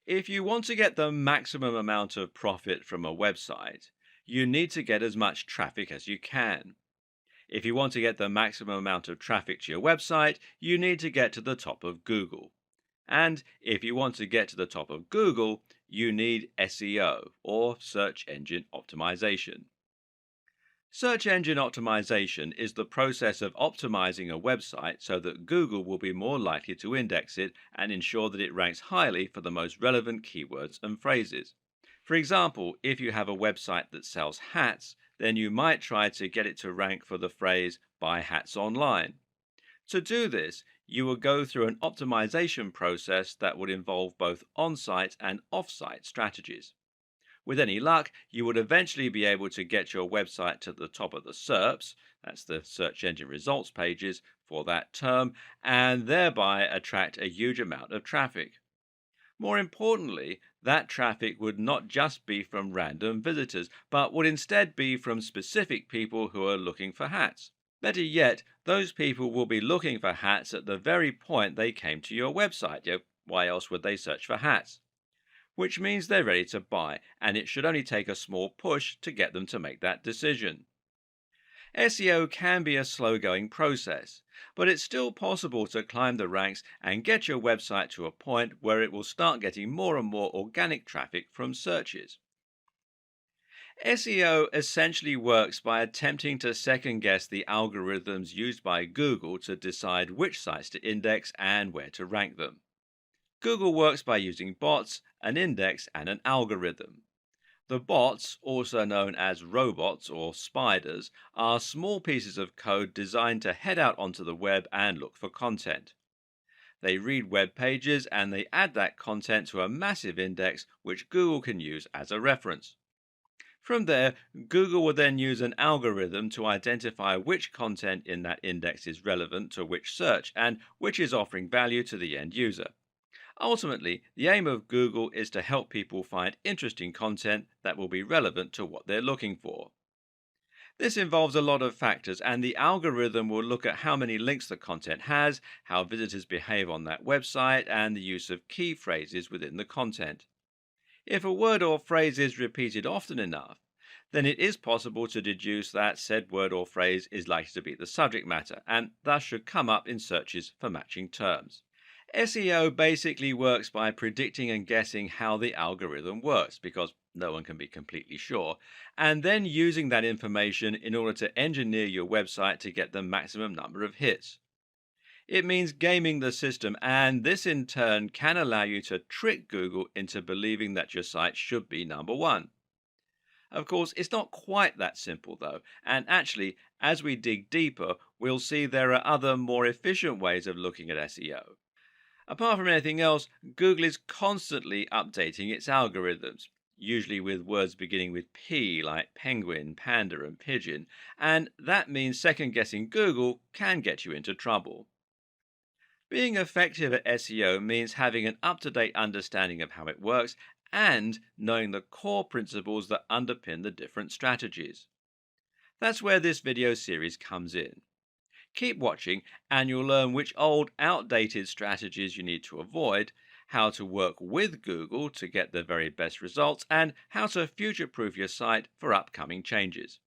If you want to get the maximum amount of profit from a website, you need to get as much traffic as you can. If you want to get the maximum amount of traffic to your website, you need to get to the top of Google. And if you want to get to the top of Google, you need SEO, or search engine optimization. Search engine optimization is the process of optimizing a website so that Google will be more likely to index it and ensure that it ranks highly for the most relevant keywords and phrases. For example, if you have a website that sells hats, then you might try to get it to rank for the phrase buy hats online. To do this, you will go through an optimization process that would involve both on site and off site strategies. With any luck, you would eventually be able to get your website to the top of the SERPs, that's the search engine results pages, for that term, and thereby attract a huge amount of traffic. More importantly, that traffic would not just be from random visitors, but would instead be from specific people who are looking for hats. Better yet, those people will be looking for hats at the very point they came to your website. Why else would they search for hats? Which means they're ready to buy, and it should only take a small push to get them to make that decision. SEO can be a slow going process, but it's still possible to climb the ranks and get your website to a point where it will start getting more and more organic traffic from searches. SEO essentially works by attempting to second guess the algorithms used by Google to decide which sites to index and where to rank them. Google works by using bots, an index, and an algorithm. The bots, also known as robots or spiders, are small pieces of code designed to head out onto the web and look for content. They read web pages and they add that content to a massive index which Google can use as a reference. From there, Google will then use an algorithm to identify which content in that index is relevant to which search and which is offering value to the end user. Ultimately, the aim of Google is to help people find interesting content that will be relevant to what they're looking for. This involves a lot of factors, and the algorithm will look at how many links the content has, how visitors behave on that website, and the use of key phrases within the content. If a word or phrase is repeated often enough, then it is possible to deduce that said word or phrase is likely to be the subject matter, and thus should come up in searches for matching terms. SEO basically works by predicting and guessing how the algorithm works, because no one can be completely sure, and then using that information in order to engineer your website to get the maximum number of hits. It means gaming the system, and this in turn can allow you to trick Google into believing that your site should be number one. Of course, it's not quite that simple though, and actually, as we dig deeper, we'll see there are other more efficient ways of looking at SEO. Apart from anything else, Google is constantly updating its algorithms, usually with words beginning with P like penguin, panda, and pigeon, and that means second guessing Google can get you into trouble. Being effective at SEO means having an up to date understanding of how it works and knowing the core principles that underpin the different strategies. That's where this video series comes in. Keep watching and you'll learn which old, outdated strategies you need to avoid, how to work with Google to get the very best results, and how to future-proof your site for upcoming changes.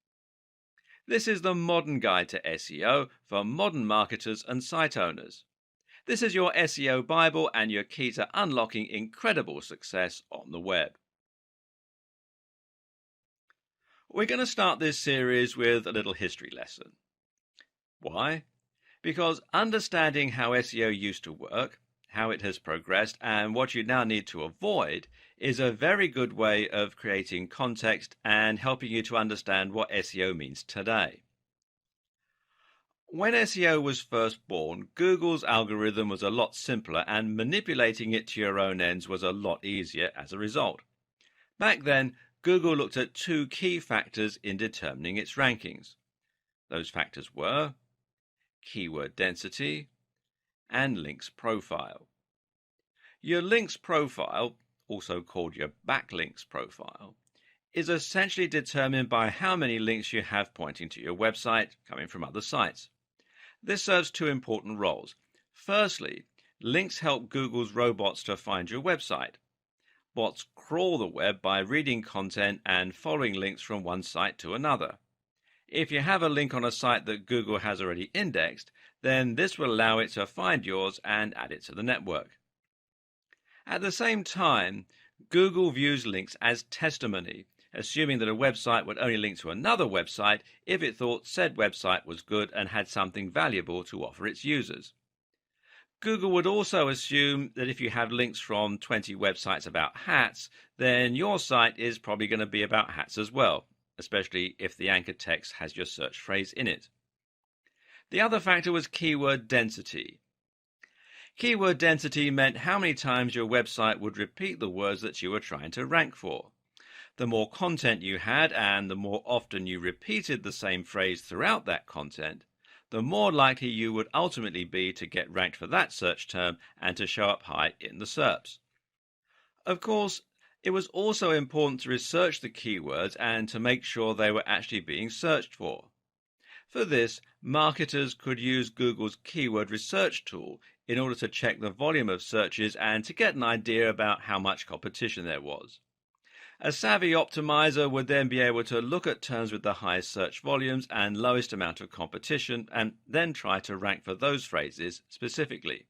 This is the modern guide to SEO for modern marketers and site owners. This is your SEO Bible and your key to unlocking incredible success on the web. We're going to start this series with a little history lesson. Why? Because understanding how SEO used to work, how it has progressed, and what you now need to avoid is a very good way of creating context and helping you to understand what SEO means today. When SEO was first born, Google's algorithm was a lot simpler and manipulating it to your own ends was a lot easier as a result. Back then, Google looked at two key factors in determining its rankings. Those factors were keyword density and links profile. Your links profile, also called your backlinks profile, is essentially determined by how many links you have pointing to your website coming from other sites. This serves two important roles. Firstly, links help Google's robots to find your website. Bots crawl the web by reading content and following links from one site to another. If you have a link on a site that Google has already indexed, then this will allow it to find yours and add it to the network. At the same time, Google views links as testimony, assuming that a website would only link to another website if it thought said website was good and had something valuable to offer its users. Google would also assume that if you have links from 20 websites about hats, then your site is probably going to be about hats as well, especially if the anchor text has your search phrase in it. The other factor was keyword density. Keyword density meant how many times your website would repeat the words that you were trying to rank for. The more content you had and the more often you repeated the same phrase throughout that content, the more likely you would ultimately be to get ranked for that search term and to show up high in the SERPs. Of course, it was also important to research the keywords and to make sure they were actually being searched for. For this, marketers could use Google's keyword research tool in order to check the volume of searches and to get an idea about how much competition there was. A savvy optimizer would then be able to look at terms with the highest search volumes and lowest amount of competition and then try to rank for those phrases specifically.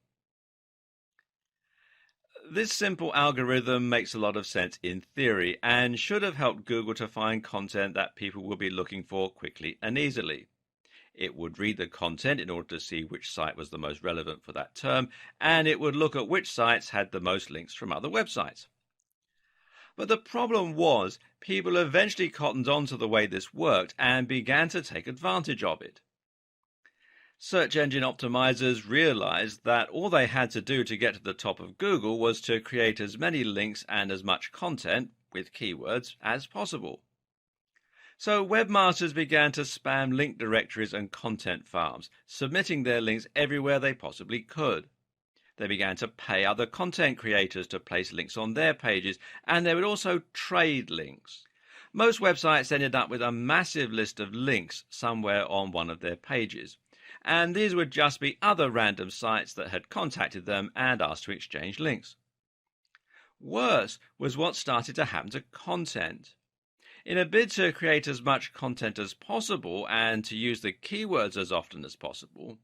This simple algorithm makes a lot of sense in theory and should have helped Google to find content that people will be looking for quickly and easily. It would read the content in order to see which site was the most relevant for that term, and it would look at which sites had the most links from other websites. But the problem was, people eventually cottoned on to the way this worked and began to take advantage of it. Search engine optimizers realized that all they had to do to get to the top of Google was to create as many links and as much content, with keywords, as possible. So webmasters began to spam link directories and content farms, submitting their links everywhere they possibly could. They began to pay other content creators to place links on their pages, and they would also trade links. Most websites ended up with a massive list of links somewhere on one of their pages, and these would just be other random sites that had contacted them and asked to exchange links. Worse was what started to happen to content. In a bid to create as much content as possible and to use the keywords as often as possible,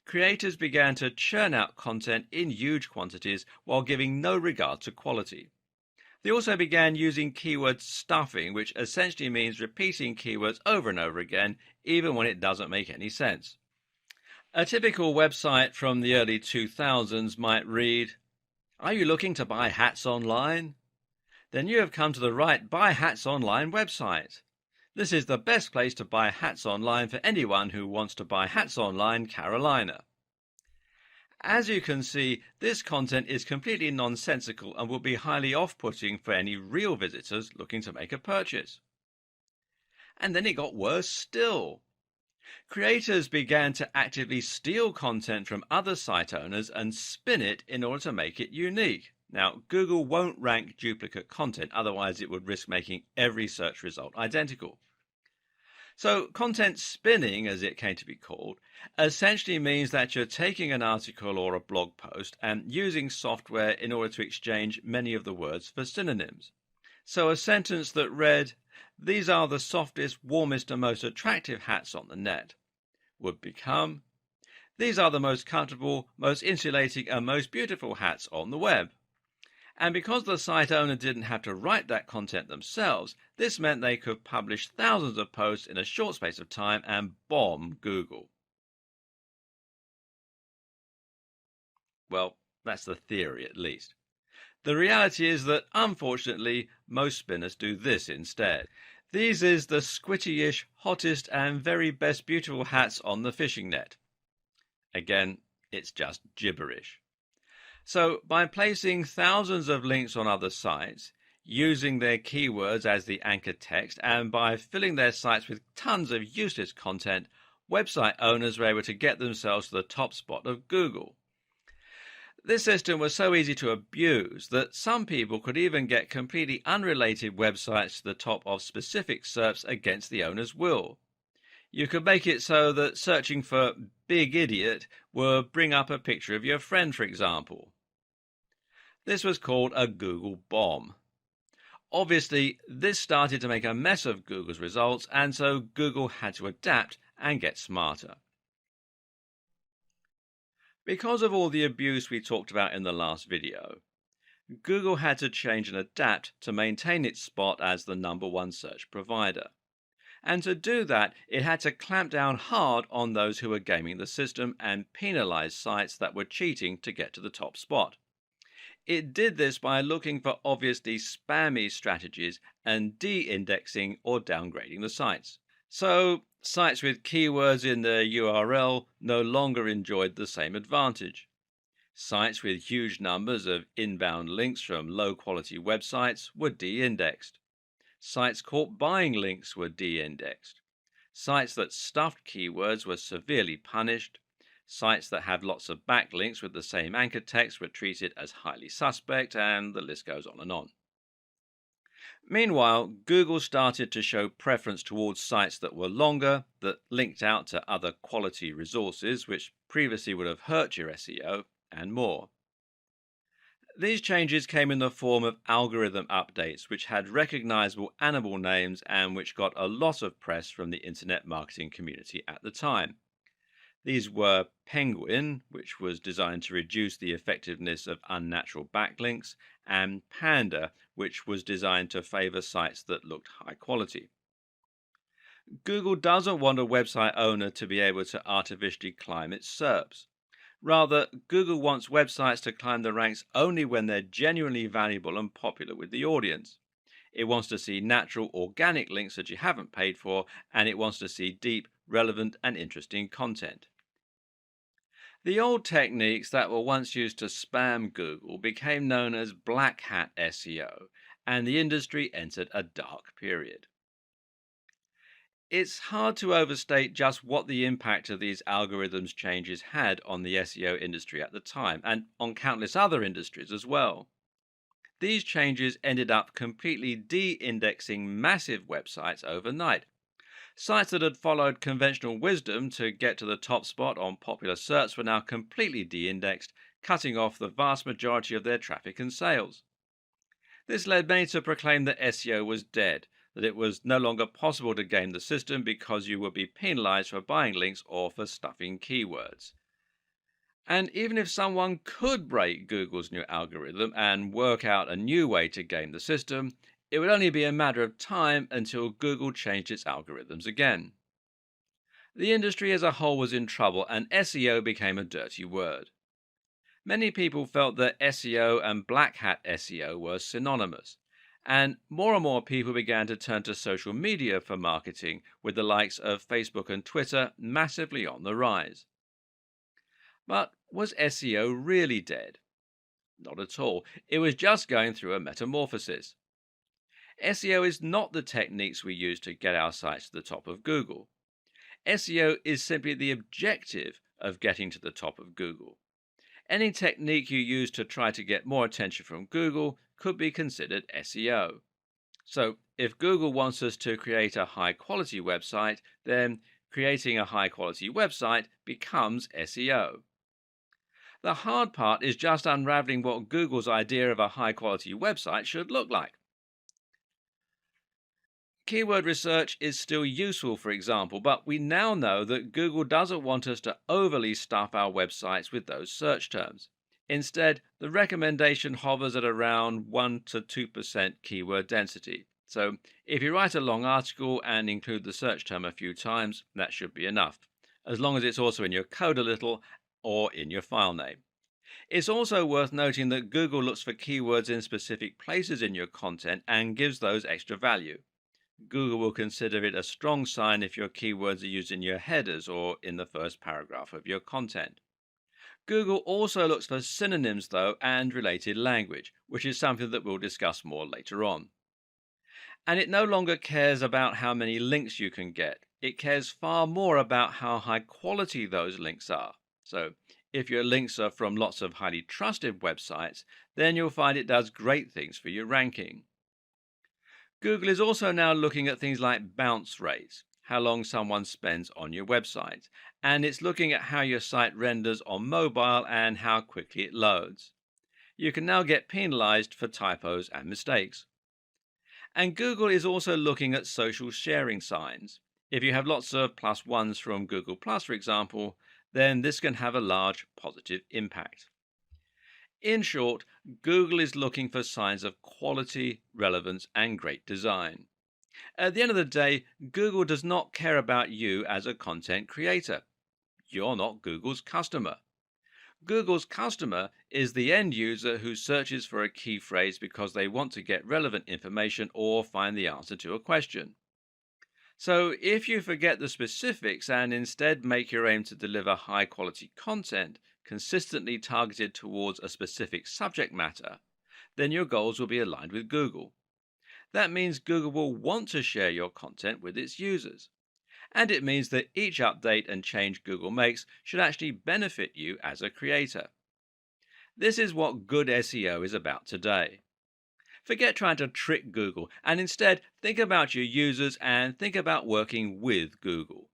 creators began to churn out content in huge quantities while giving no regard to quality. They also began using keyword stuffing, which essentially means repeating keywords over and over again, even when it doesn't make any sense. A typical website from the early 2000s might read, "Are you looking to buy hats online? Then you have come to the right Buy Hats Online website. This is the best place to buy hats online for anyone who wants to buy hats online, Carolina." As you can see, this content is completely nonsensical and will be highly off-putting for any real visitors looking to make a purchase. And then it got worse still. Creators began to actively steal content from other site owners and spin it in order to make it unique. Now, Google won't rank duplicate content, otherwise it would risk making every search result identical. So content spinning, as it came to be called, essentially means that you're taking an article or a blog post and using software in order to exchange many of the words for synonyms. So a sentence that read, "These are the softest, warmest and most attractive hats on the net," would become, "These are the most comfortable, most insulating and most beautiful hats on the web." And because the site owner didn't have to write that content themselves, this meant they could publish thousands of posts in a short space of time and bomb Google. Well, that's the theory at least. The reality is that, unfortunately, most spinners do this instead. These is the squitty-ish, hottest and very best beautiful hats on the fishing net. Again, it's just gibberish. So, by placing thousands of links on other sites, using their keywords as the anchor text, and by filling their sites with tons of useless content, website owners were able to get themselves to the top spot of Google. This system was so easy to abuse that some people could even get completely unrelated websites to the top of specific SERPs against the owner's will. You could make it so that searching for Big Idiot would bring up a picture of your friend, for example. This was called a Google bomb. Obviously, this started to make a mess of Google's results, and so Google had to adapt and get smarter. Because of all the abuse we talked about in the last video, Google had to change and adapt to maintain its spot as the #1 search provider. And to do that, it had to clamp down hard on those who were gaming the system and penalize sites that were cheating to get to the top spot. It did this by looking for obviously spammy strategies and de indexing or downgrading the sites. So, sites with keywords in their URL no longer enjoyed the same advantage. Sites with huge numbers of inbound links from low quality websites were de indexed. Sites caught buying links were de indexed. Sites that stuffed keywords were severely punished. Sites that had lots of backlinks with the same anchor text were treated as highly suspect, and the list goes on and on. Meanwhile, Google started to show preference towards sites that were longer, that linked out to other quality resources which previously would have hurt your SEO, and more. These changes came in the form of algorithm updates, which had recognizable animal names and which got a lot of press from the internet marketing community at the time. These were Penguin, which was designed to reduce the effectiveness of unnatural backlinks, and Panda, which was designed to favor sites that looked high quality. Google doesn't want a website owner to be able to artificially climb its SERPs. Rather, Google wants websites to climb the ranks only when they're genuinely valuable and popular with the audience. It wants to see natural, organic links that you haven't paid for, and it wants to see deep, relevant, and interesting content. The old techniques that were once used to spam Google became known as black hat SEO, and the industry entered a dark period. It's hard to overstate just what the impact of these algorithms changes had on the SEO industry at the time, and on countless other industries as well. These changes ended up completely de indexing massive websites overnight. Sites that had followed conventional wisdom to get to the top spot on popular search were now completely de indexed, cutting off the vast majority of their traffic and sales. This led many to proclaim that SEO was dead, that it was no longer possible to game the system because you would be penalized for buying links or for stuffing keywords. And even if someone could break Google's new algorithm and work out a new way to game the system, it would only be a matter of time until Google changed its algorithms again. The industry as a whole was in trouble, and SEO became a dirty word. Many people felt that SEO and black hat SEO were synonymous, and more people began to turn to social media for marketing, with the likes of Facebook and Twitter massively on the rise. But was SEO really dead? Not at all. It was just going through a metamorphosis. SEO is not the techniques we use to get our sites to the top of Google. SEO is simply the objective of getting to the top of Google. Any technique you use to try to get more attention from Google could be considered SEO. So, if Google wants us to create a high quality website, then creating a high quality website becomes SEO. The hard part is just unraveling what Google's idea of a high quality website should look like. Keyword research is still useful, for example, but we now know that Google doesn't want us to overly stuff our websites with those search terms. Instead, the recommendation hovers at around 1 to 2% keyword density. So, if you write a long article and include the search term a few times, that should be enough, as long as it's also in your code a little or in your file name. It's also worth noting that Google looks for keywords in specific places in your content and gives those extra value. Google will consider it a strong sign if your keywords are used in your headers or in the first paragraph of your content. Google also looks for synonyms, though, and related language, which is something that we'll discuss more later on. And it no longer cares about how many links you can get. It cares far more about how high quality those links are. So, if your links are from lots of highly trusted websites, then you'll find it does great things for your ranking. Google is also now looking at things like bounce rates, how long someone spends on your website, and it's looking at how your site renders on mobile and how quickly it loads. You can now get penalized for typos and mistakes. And Google is also looking at social sharing signs. If you have lots of plus ones from Google Plus, for example, then this can have a large positive impact. In short, Google is looking for signs of quality, relevance, and great design. At the end of the day, Google does not care about you as a content creator. You're not Google's customer. Google's customer is the end user who searches for a key phrase because they want to get relevant information or find the answer to a question. So, if you forget the specifics and instead make your aim to deliver high quality content consistently targeted towards a specific subject matter, then your goals will be aligned with Google. That means Google will want to share your content with its users. And it means that each update and change Google makes should actually benefit you as a creator. This is what good SEO is about today. Forget trying to trick Google and instead think about your users and think about working with Google.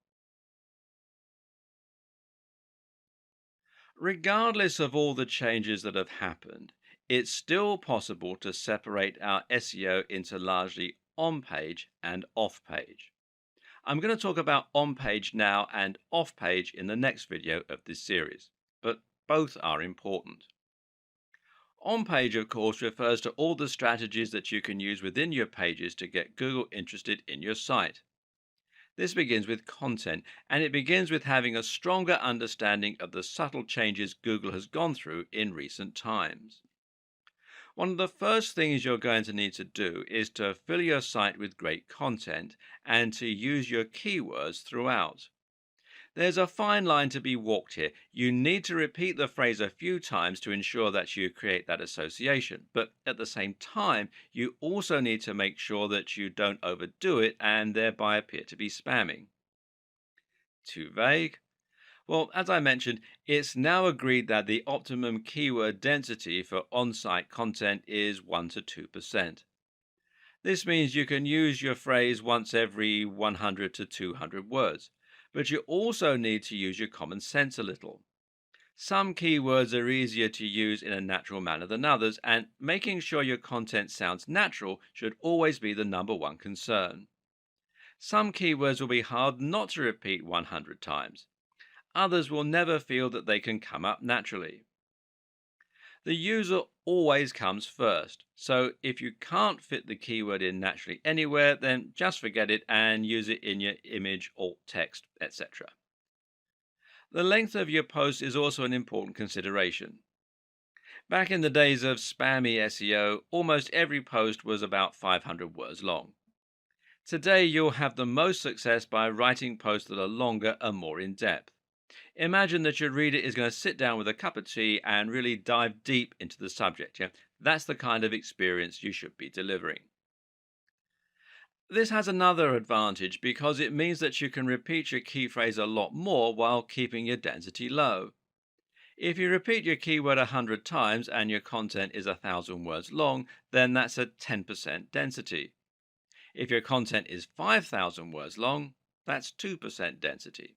Regardless of all the changes that have happened, it's still possible to separate our SEO into largely on page and off page. I'm going to talk about on page now and off page in the next video of this series, but both are important. On page, of course, refers to all the strategies that you can use within your pages to get Google interested in your site. This begins with content, and it begins with having a stronger understanding of the subtle changes Google has gone through in recent times. One of the first things you're going to need to do is to fill your site with great content and to use your keywords throughout. There's a fine line to be walked here. You need to repeat the phrase a few times to ensure that you create that association. But at the same time, you also need to make sure that you don't overdo it and thereby appear to be spamming. Too vague? Well, as I mentioned, it's now agreed that the optimum keyword density for on site content is 1 to 2%. This means you can use your phrase once every 100 to 200 words, but you also need to use your common sense a little. Some keywords are easier to use in a natural manner than others, and making sure your content sounds natural should always be the number one concern. Some keywords will be hard not to repeat 100 times. Others will never feel that they can come up naturally. The user always comes first, so if you can't fit the keyword in naturally anywhere, then just forget it and use it in your image, alt text, etc. The length of your post is also an important consideration. Back in the days of spammy SEO, almost every post was about 500 words long. Today, you'll have the most success by writing posts that are longer and more in depth. Imagine that your reader is going to sit down with a cup of tea and really dive deep into the subject. Yeah? That's the kind of experience you should be delivering. This has another advantage because it means that you can repeat your key phrase a lot more while keeping your density low. If you repeat your keyword 100 times and your content is 1,000 words long, then that's a 10% density. If your content is 5,000 words long, that's 2% density.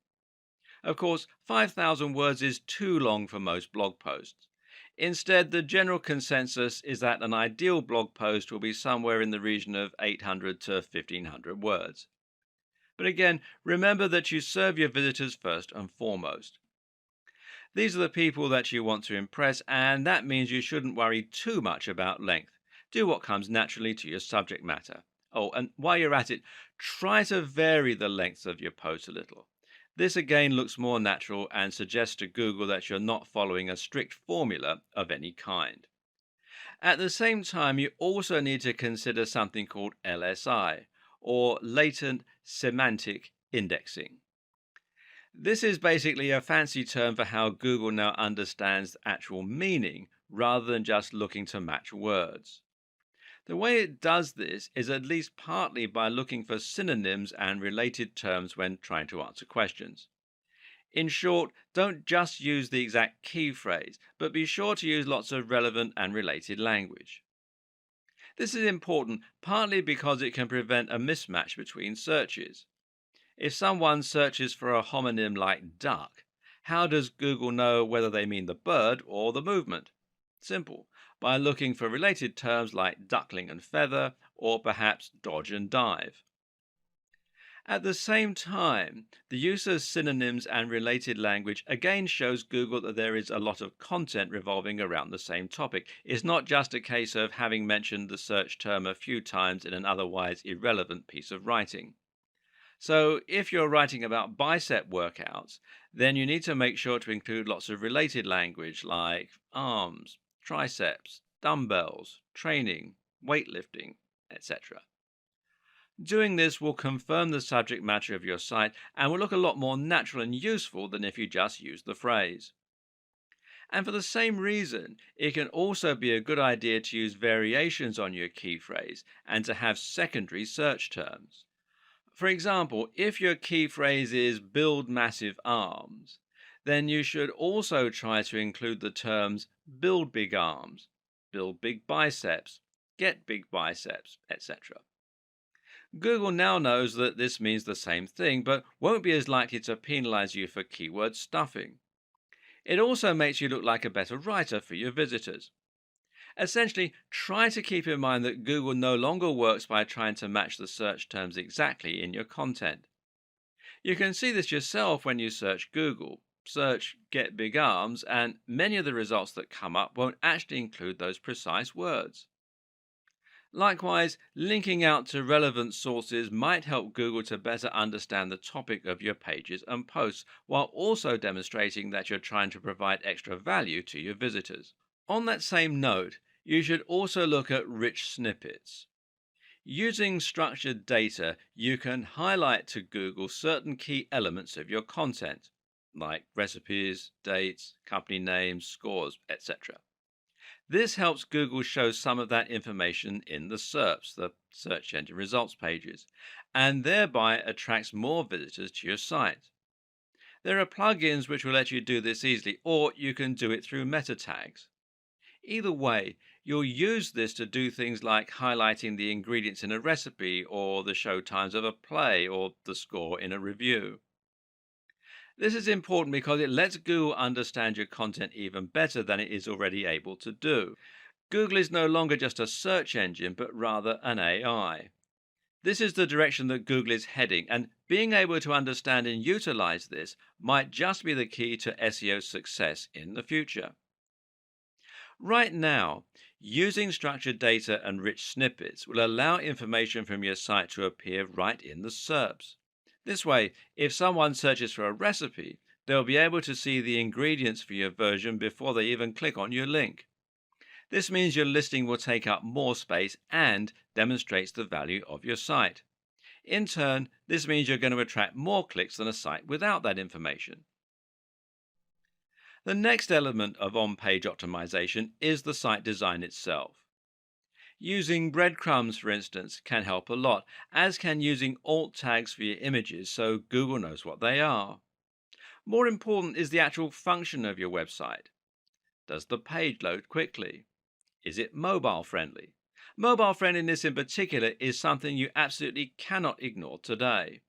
Of course, 5,000 words is too long for most blog posts. Instead, the general consensus is that an ideal blog post will be somewhere in the region of 800 to 1,500 words. But again, remember that you serve your visitors first and foremost. These are the people that you want to impress, and that means you shouldn't worry too much about length. Do what comes naturally to your subject matter. Oh, and while you're at it, try to vary the length of your post a little. This again looks more natural and suggests to Google that you're not following a strict formula of any kind. At the same time, you also need to consider something called LSI, or latent semantic indexing. This is basically a fancy term for how Google now understands actual meaning rather than just looking to match words. The way it does this is at least partly by looking for synonyms and related terms when trying to answer questions. In short, don't just use the exact key phrase, but be sure to use lots of relevant and related language. This is important partly because it can prevent a mismatch between searches. If someone searches for a homonym like duck, how does Google know whether they mean the bird or the movement? Simple. by looking for related terms like duckling and feather, or perhaps dodge and dive. At the same time, the use of synonyms and related language again shows Google that there is a lot of content revolving around the same topic. It's not just a case of having mentioned the search term a few times in an otherwise irrelevant piece of writing. So, if you're writing about bicep workouts, then you need to make sure to include lots of related language like arms, triceps, dumbbells, training, weightlifting, etc. Doing this will confirm the subject matter of your site and will look a lot more natural and useful than if you just use the phrase. And for the same reason, it can also be a good idea to use variations on your key phrase and to have secondary search terms. For example, if your key phrase is build massive arms, then you should also try to include the terms build big arms, build big biceps, get big biceps, etc. Google now knows that this means the same thing, but won't be as likely to penalize you for keyword stuffing. It also makes you look like a better writer for your visitors. Essentially, try to keep in mind that Google no longer works by trying to match the search terms exactly in your content. You can see this yourself when you search Google. Search get big arms, and many of the results that come up won't actually include those precise words. Likewise, linking out to relevant sources might help Google to better understand the topic of your pages and posts, while also demonstrating that you're trying to provide extra value to your visitors. On that same note, you should also look at rich snippets. Using structured data, you can highlight to Google certain key elements of your content, like recipes, dates, company names, scores, etc. This helps Google show some of that information in the SERPs, the search engine results pages, and thereby attracts more visitors to your site. There are plugins which will let you do this easily, or you can do it through meta tags. Either way, you'll use this to do things like highlighting the ingredients in a recipe, or the show times of a play, or the score in a review. This is important because it lets Google understand your content even better than it is already able to do. Google is no longer just a search engine, but rather an AI. This is the direction that Google is heading, and being able to understand and utilize this might just be the key to SEO success in the future. Right now, using structured data and rich snippets will allow information from your site to appear right in the SERPs. This way, if someone searches for a recipe, they'll be able to see the ingredients for your version before they even click on your link. This means your listing will take up more space and demonstrates the value of your site. In turn, this means you're going to attract more clicks than a site without that information. The next element of on-page optimization is the site design itself. Using breadcrumbs, for instance, can help a lot, as can using alt tags for your images so Google knows what they are. More important is the actual function of your website. Does the page load quickly? Is it mobile friendly? Mobile friendliness in particular is something you absolutely cannot ignore today.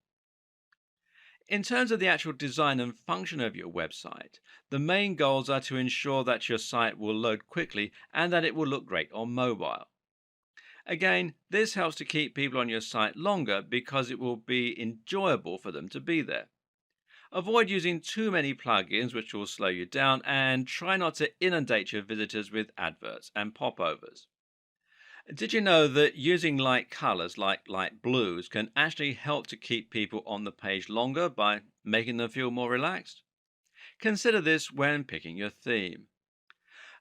In terms of the actual design and function of your website, the main goals are to ensure that your site will load quickly and that it will look great on mobile. Again, this helps to keep people on your site longer because it will be enjoyable for them to be there. Avoid using too many plugins which will slow you down, and try not to inundate your visitors with adverts and popovers. Did you know that using light colors like light blues can actually help to keep people on the page longer by making them feel more relaxed? Consider this when picking your theme.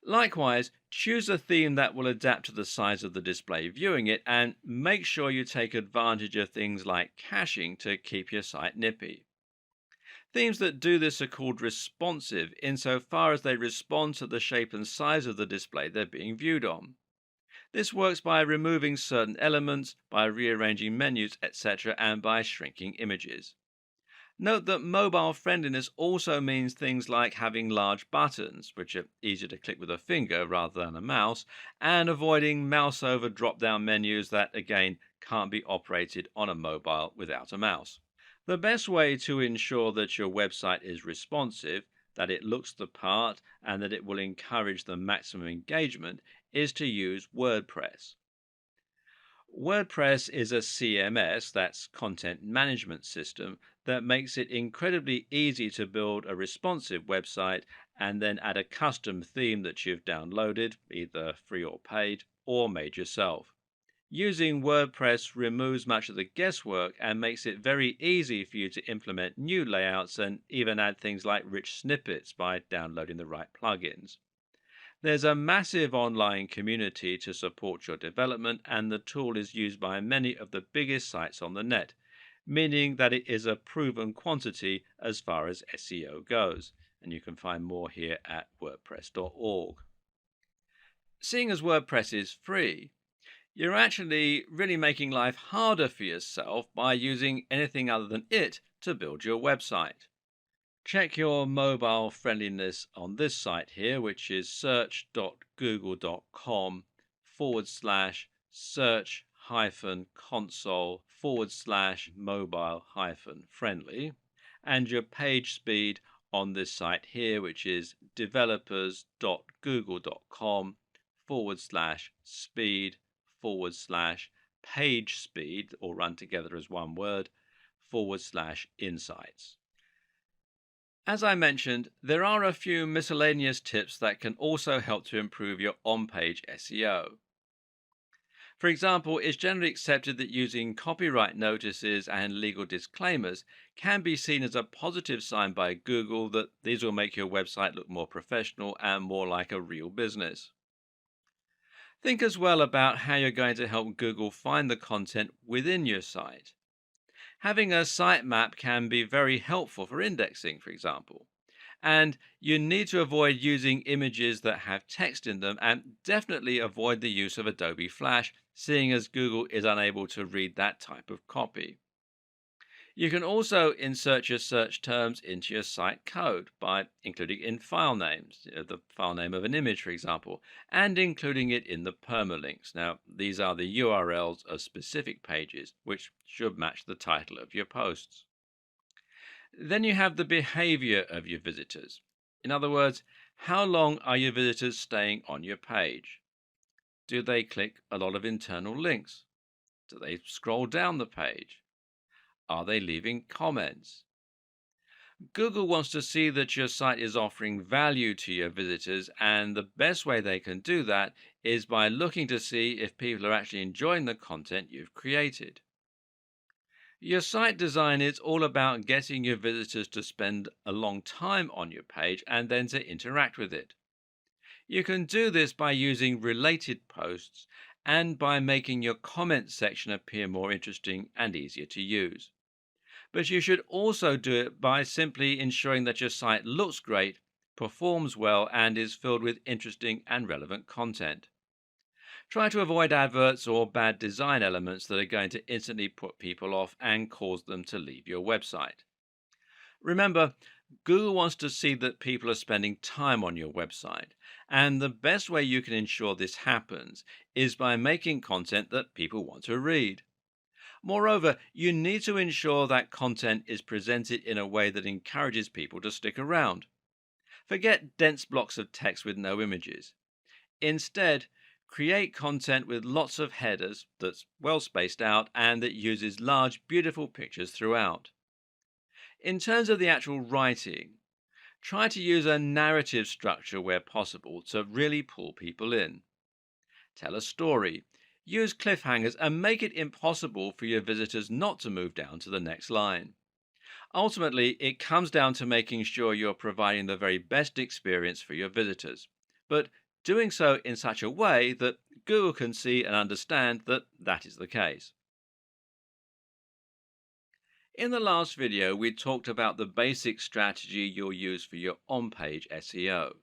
Likewise, choose a theme that will adapt to the size of the display viewing it, and make sure you take advantage of things like caching to keep your site nippy. Themes that do this are called responsive insofar as they respond to the shape and size of the display they're being viewed on. This works by removing certain elements, by rearranging menus, etc., and by shrinking images. Note that mobile friendliness also means things like having large buttons, which are easier to click with a finger rather than a mouse, and avoiding mouse over drop down menus that, again, can't be operated on a mobile without a mouse. The best way to ensure that your website is responsive, that it looks the part, and that it will encourage the maximum engagement is to use WordPress. WordPress is a CMS, that's content management system, that makes it incredibly easy to build a responsive website and then add a custom theme that you've downloaded, either free or paid, or made yourself. Using WordPress removes much of the guesswork and makes it very easy for you to implement new layouts and even add things like rich snippets by downloading the right plugins. There's a massive online community to support your development, and the tool is used by many of the biggest sites on the net, meaning that it is a proven quantity as far as SEO goes. And you can find more here at WordPress.org. Seeing as WordPress is free, you're actually really making life harder for yourself by using anything other than it to build your website. Check your mobile friendliness on this site here, which is search.google.com/search console /mobile friendly, and your page speed on this site here, which is developers.google.com /speed page speed, all run together as one word, /insights. As I mentioned, there are a few miscellaneous tips that can also help to improve your on-page SEO. For example, it's generally accepted that using copyright notices and legal disclaimers can be seen as a positive sign by Google that these will make your website look more professional and more like a real business. Think as well about how you're going to help Google find the content within your site. Having a sitemap can be very helpful for indexing, for example. And you need to avoid using images that have text in them, and definitely avoid the use of Adobe Flash, seeing as Google is unable to read that type of copy. You can also insert your search terms into your site code by including in file names, the file name of an image, for example, and including it in the permalinks. Now, these are the URLs of specific pages, which should match the title of your posts. Then you have the behavior of your visitors. In other words, how long are your visitors staying on your page? Do they click a lot of internal links? Do they scroll down the page? Are they leaving comments? Google wants to see that your site is offering value to your visitors, and the best way they can do that is by looking to see if people are actually enjoying the content you've created. Your site design is all about getting your visitors to spend a long time on your page and then to interact with it. You can do this by using related posts and by making your comments section appear more interesting and easier to use. But you should also do it by simply ensuring that your site looks great, performs well, and is filled with interesting and relevant content. Try to avoid adverts or bad design elements that are going to instantly put people off and cause them to leave your website. Remember, Google wants to see that people are spending time on your website, and the best way you can ensure this happens is by making content that people want to read. Moreover, you need to ensure that content is presented in a way that encourages people to stick around. Forget dense blocks of text with no images. Instead, create content with lots of headers that's well spaced out and that uses large, beautiful pictures throughout. In terms of the actual writing, try to use a narrative structure where possible to really pull people in. Tell a story. Use cliffhangers and make it impossible for your visitors not to move down to the next line. Ultimately, it comes down to making sure you're providing the very best experience for your visitors, but doing so in such a way that Google can see and understand that that is the case. In the last video, we talked about the basic strategy you'll use for your on-page SEO.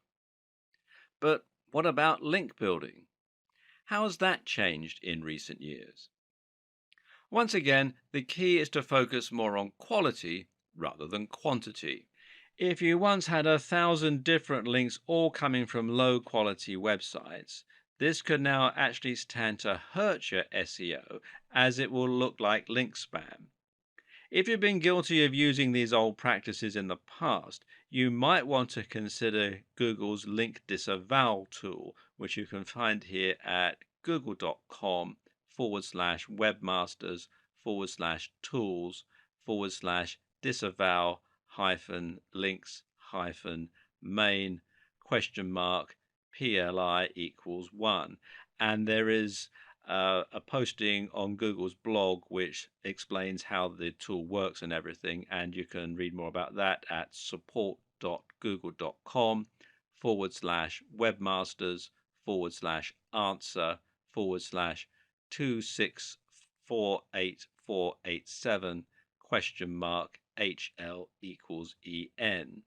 But what about link building? How has that changed in recent years? Once again, the key is to focus more on quality rather than quantity. If you once had 1,000 different links all coming from low quality websites, this could now actually stand to hurt your SEO, as it will look like link spam. If you've been guilty of using these old practices in the past, you might want to consider Google's link disavow tool, which you can find here at google.com/webmasters /tools disavow links main $PLI equals 1. And there is a posting on Google's blog which explains how the tool works and everything. And you can read more about that at support.google.com /webmasters answer /2648487 HL equals EN.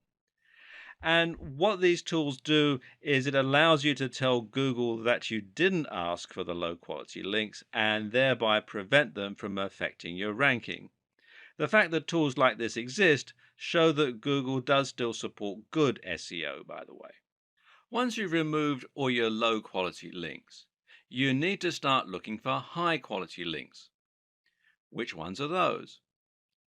And what these tools do is it allows you to tell Google that you didn't ask for the low quality links and thereby prevent them from affecting your ranking. The fact that tools like this exist show that Google does still support good SEO, by the way. Once you've removed all your low quality links, you need to start looking for high quality links. Which ones are those?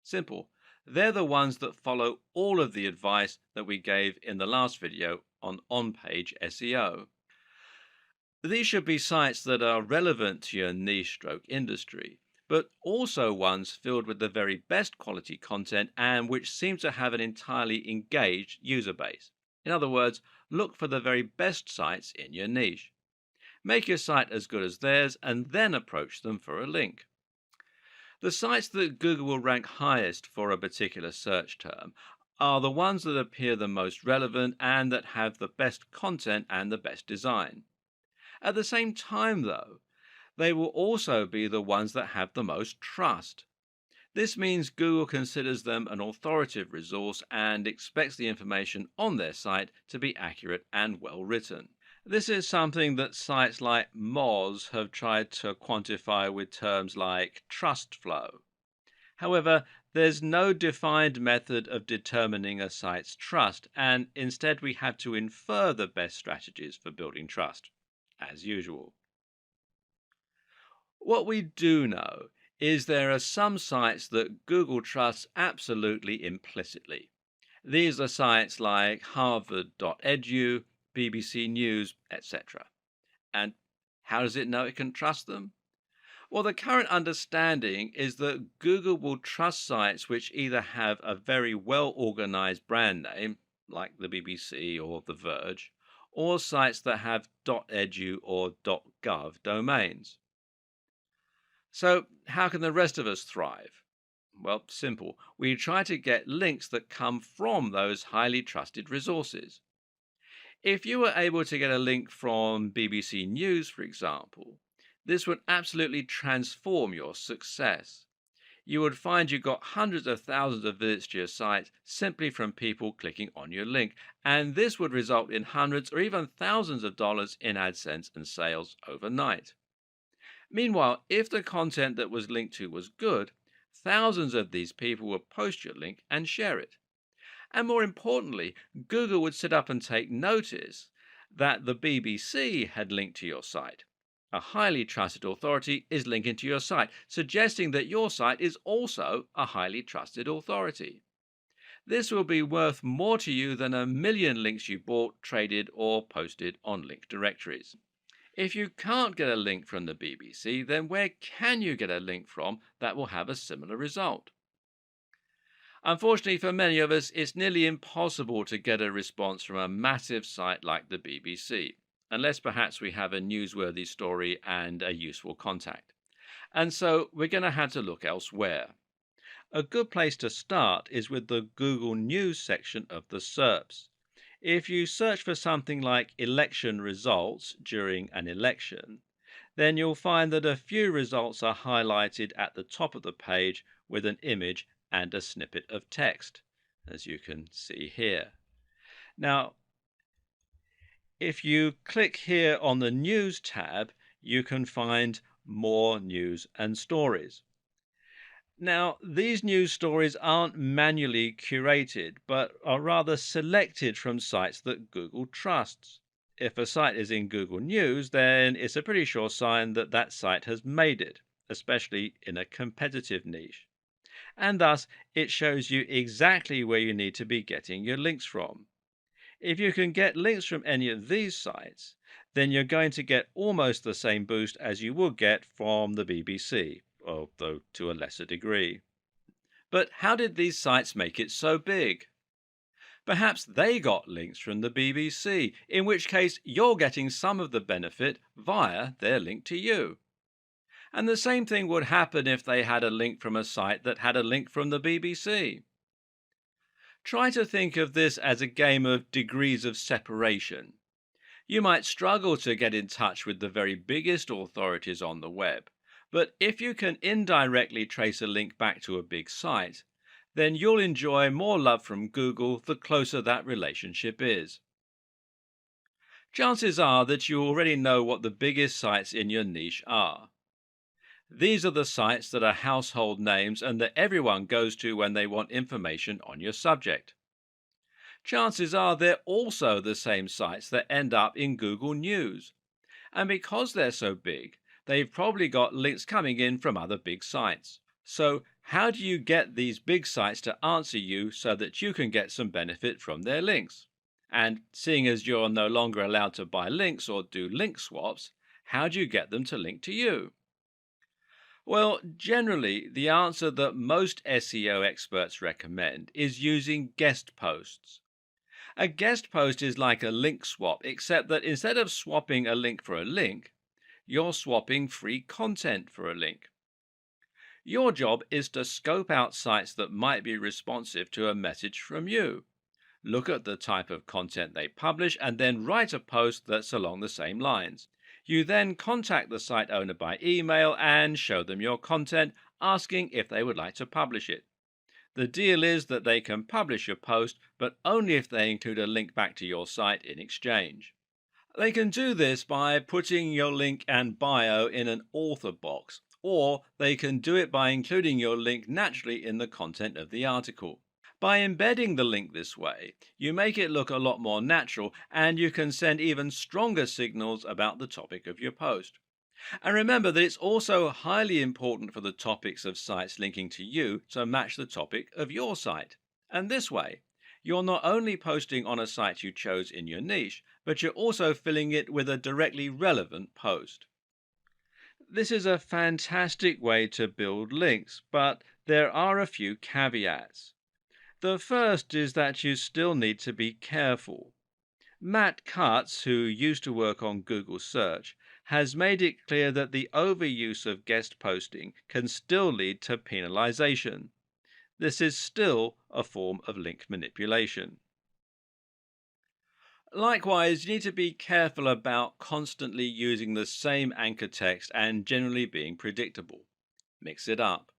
Simple. They're the ones that follow all of the advice that we gave in the last video on on-page SEO. These should be sites that are relevant to your niche stroke industry, but also ones filled with the very best quality content and which seem to have an entirely engaged user base. In other words, look for the very best sites in your niche. Make your site as good as theirs and then approach them for a link. The sites that Google will rank highest for a particular search term are the ones that appear the most relevant and that have the best content and the best design. At the same time, though, they will also be the ones that have the most trust. This means Google considers them an authoritative resource and expects the information on their site to be accurate and well written. This is something that sites like Moz have tried to quantify with terms like trust flow. However, there's no defined method of determining a site's trust, and instead we have to infer the best strategies for building trust, as usual. What we do know is there are some sites that Google trusts absolutely implicitly. These are sites like harvard.edu, BBC News, etc. And how does it know it can trust them? Well, the current understanding is that Google will trust sites which either have a very well organized brand name, like the BBC or The Verge, or sites that have .edu or .gov domains. So, how can the rest of us thrive? Well, simple. We try to get links that come from those highly trusted resources. If you were able to get a link from BBC News, for example, this would absolutely transform your success. You would find you got hundreds of thousands of visits to your site simply from people clicking on your link, and this would result in hundreds or even thousands of dollars in AdSense and sales overnight. Meanwhile, if the content that was linked to was good, thousands of these people would post your link and share it. And more importantly, Google would sit up and take notice that the BBC had linked to your site. A highly trusted authority is linking to your site, suggesting that your site is also a highly trusted authority. This will be worth more to you than a million links you bought, traded, or posted on link directories. If you can't get a link from the BBC, then where can you get a link from that will have a similar result? Unfortunately for many of us, it's nearly impossible to get a response from a massive site like the BBC, unless perhaps we have a newsworthy story and a useful contact. And so we're going to have to look elsewhere. A good place to start is with the Google News section of the SERPs. If you search for something like election results during an election, then you'll find that a few results are highlighted at the top of the page with an image and a snippet of text, as you can see here. Now, if you click here on the News tab, you can find more news and stories. Now, these news stories aren't manually curated, but are rather selected from sites that Google trusts. If a site is in Google News, then it's a pretty sure sign that that site has made it, especially in a competitive niche. and thus it shows you exactly where you need to be getting your links from. If you can get links from any of these sites, then you're going to get almost the same boost as you would get from the BBC, although to a lesser degree. But how did these sites make it so big? Perhaps they got links from the BBC, in which case you're getting some of the benefit via their link to you. And the same thing would happen if they had a link from a site that had a link from the BBC. Try to think of this as a game of degrees of separation. You might struggle to get in touch with the very biggest authorities on the web, but if you can indirectly trace a link back to a big site, then you'll enjoy more love from Google the closer that relationship is. Chances are that you already know what the biggest sites in your niche are. These are the sites that are household names and that everyone goes to when they want information on your subject. Chances are they're also the same sites that end up in Google News. And because they're so big, they've probably got links coming in from other big sites. So, how do you get these big sites to answer you so that you can get some benefit from their links? And seeing as you're no longer allowed to buy links or do link swaps, how do you get them to link to you? Well, generally, the answer that most SEO experts recommend is using guest posts. A guest post is like a link swap, except that instead of swapping a link for a link, you're swapping free content for a link. Your job is to scope out sites that might be responsive to a message from you. Look at the type of content they publish and then write a post that's along the same lines. You then contact the site owner by email and show them your content, asking if they would like to publish it. The deal is that they can publish your post, but only if they include a link back to your site in exchange. They can do this by putting your link and bio in an author box, or they can do it by including your link naturally in the content of the article. By embedding the link this way, you make it look a lot more natural and you can send even stronger signals about the topic of your post. And remember that it's also highly important for the topics of sites linking to you to match the topic of your site. And this way, you're not only posting on a site you chose in your niche, but you're also filling it with a directly relevant post. This is a fantastic way to build links, but there are a few caveats. The first is that you still need to be careful. Matt Cutts, who used to work on Google Search, has made it clear that the overuse of guest posting can still lead to penalization. This is still a form of link manipulation. Likewise, you need to be careful about constantly using the same anchor text and generally being predictable. Mix it up.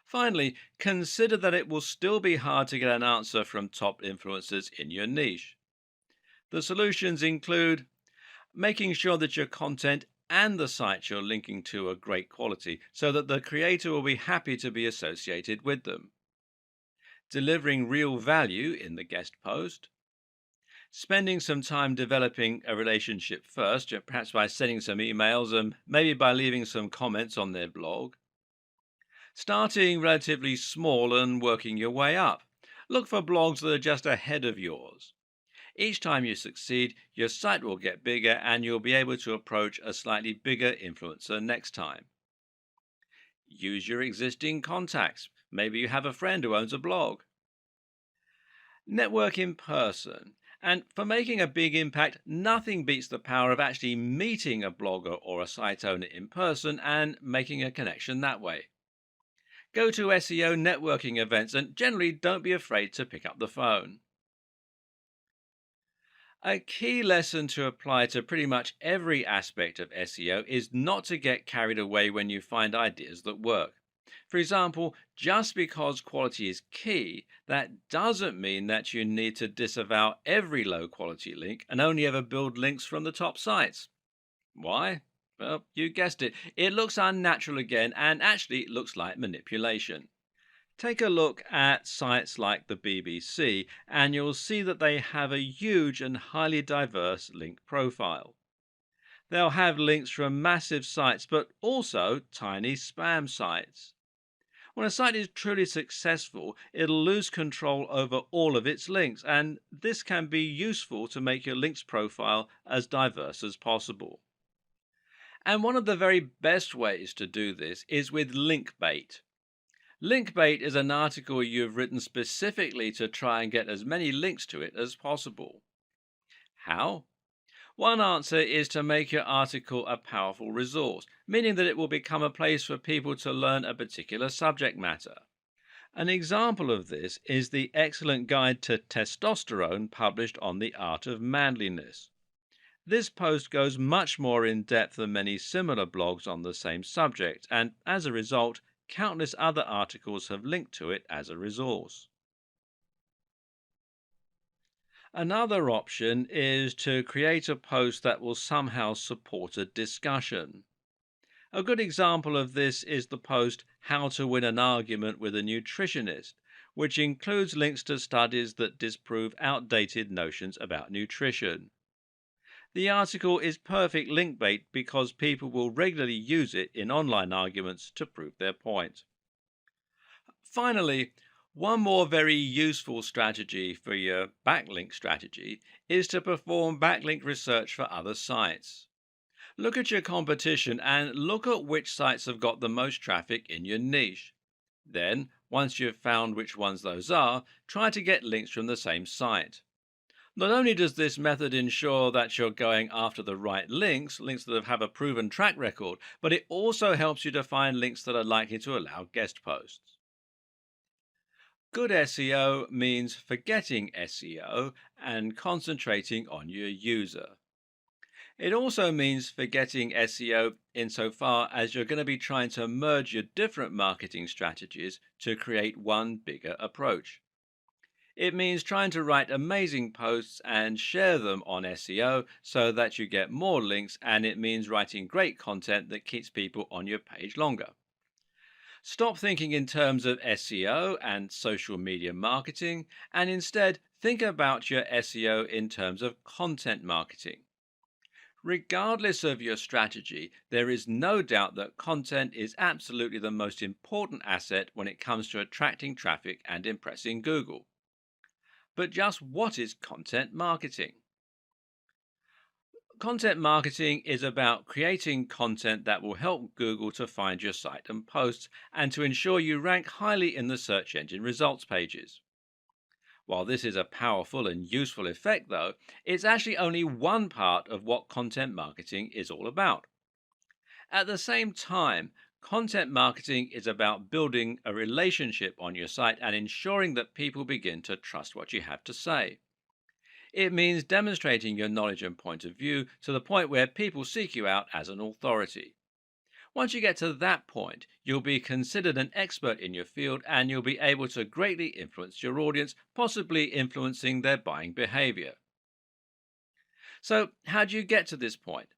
Finally, consider that it will still be hard to get an answer from top influencers in your niche. The solutions include making sure that your content and the sites you're linking to are great quality so that the creator will be happy to be associated with them, delivering real value in the guest post, spending some time developing a relationship first, perhaps by sending some emails and maybe by leaving some comments on their blog, starting relatively small and working your way up. Look for blogs that are just ahead of yours. Each time you succeed, your site will get bigger and you'll be able to approach a slightly bigger influencer next time. Use your existing contacts. Maybe you have a friend who owns a blog. Network in person. And for making a big impact, nothing beats the power of actually meeting a blogger or a site owner in person and making a connection that way. Go to SEO networking events and generally don't be afraid to pick up the phone. A key lesson to apply to pretty much every aspect of SEO is not to get carried away when you find ideas that work. For example, just because quality is key, that doesn't mean that you need to disavow every low quality link and only ever build links from the top sites. Why? Well, you guessed it. It looks unnatural again and actually looks like manipulation. Take a look at sites like the BBC, and you'll see that they have a huge and highly diverse link profile. They'll have links from massive sites, but also tiny spam sites. When a site is truly successful, it'll lose control over all of its links, and this can be useful to make your links profile as diverse as possible. And one of the very best ways to do this is with link bait. Link bait is an article you've written specifically to try and get as many links to it as possible. How? One answer is to make your article a powerful resource, meaning that it will become a place for people to learn a particular subject matter. An example of this is the excellent guide to testosterone published on the art of manliness. This post goes much more in depth than many similar blogs on the same subject, and as a result, countless other articles have linked to it as a resource. Another option is to create a post that will somehow support a discussion. A good example of this is the post How to Win an Argument with a Nutritionist, which includes links to studies that disprove outdated notions about nutrition. The article is perfect link bait because people will regularly use it in online arguments to prove their point. Finally, one more very useful strategy for your backlink strategy is to perform backlink research for other sites. Look at your competition and look at which sites have got the most traffic in your niche. Then, once you've found which ones those are, try to get links from the same site. Not only does this method ensure that you're going after the right links that have a proven track record, but it also helps you to find links that are likely to allow guest posts. Good SEO means forgetting SEO and concentrating on your user. It also means forgetting SEO insofar as you're going to be trying to merge your different marketing strategies to create one bigger approach. It means trying to write amazing posts and share them on SEO so that you get more links, and it means writing great content that keeps people on your page longer. Stop thinking in terms of SEO and social media marketing, and instead think about your SEO in terms of content marketing. Regardless of your strategy, there is no doubt that content is absolutely the most important asset when it comes to attracting traffic and impressing Google. But just what is content marketing? Content marketing is about creating content that will help Google to find your site and posts and to ensure you rank highly in the search engine results pages. While this is a powerful and useful effect, though, it's actually only one part of what content marketing is all about. At the same time, content marketing is about building a relationship on your site and ensuring that people begin to trust what you have to say. It means demonstrating your knowledge and point of view to the point where people seek you out as an authority. Once you get to that point, you'll be considered an expert in your field and you'll be able to greatly influence your audience, possibly influencing their buying behavior. So, how do you get to this point?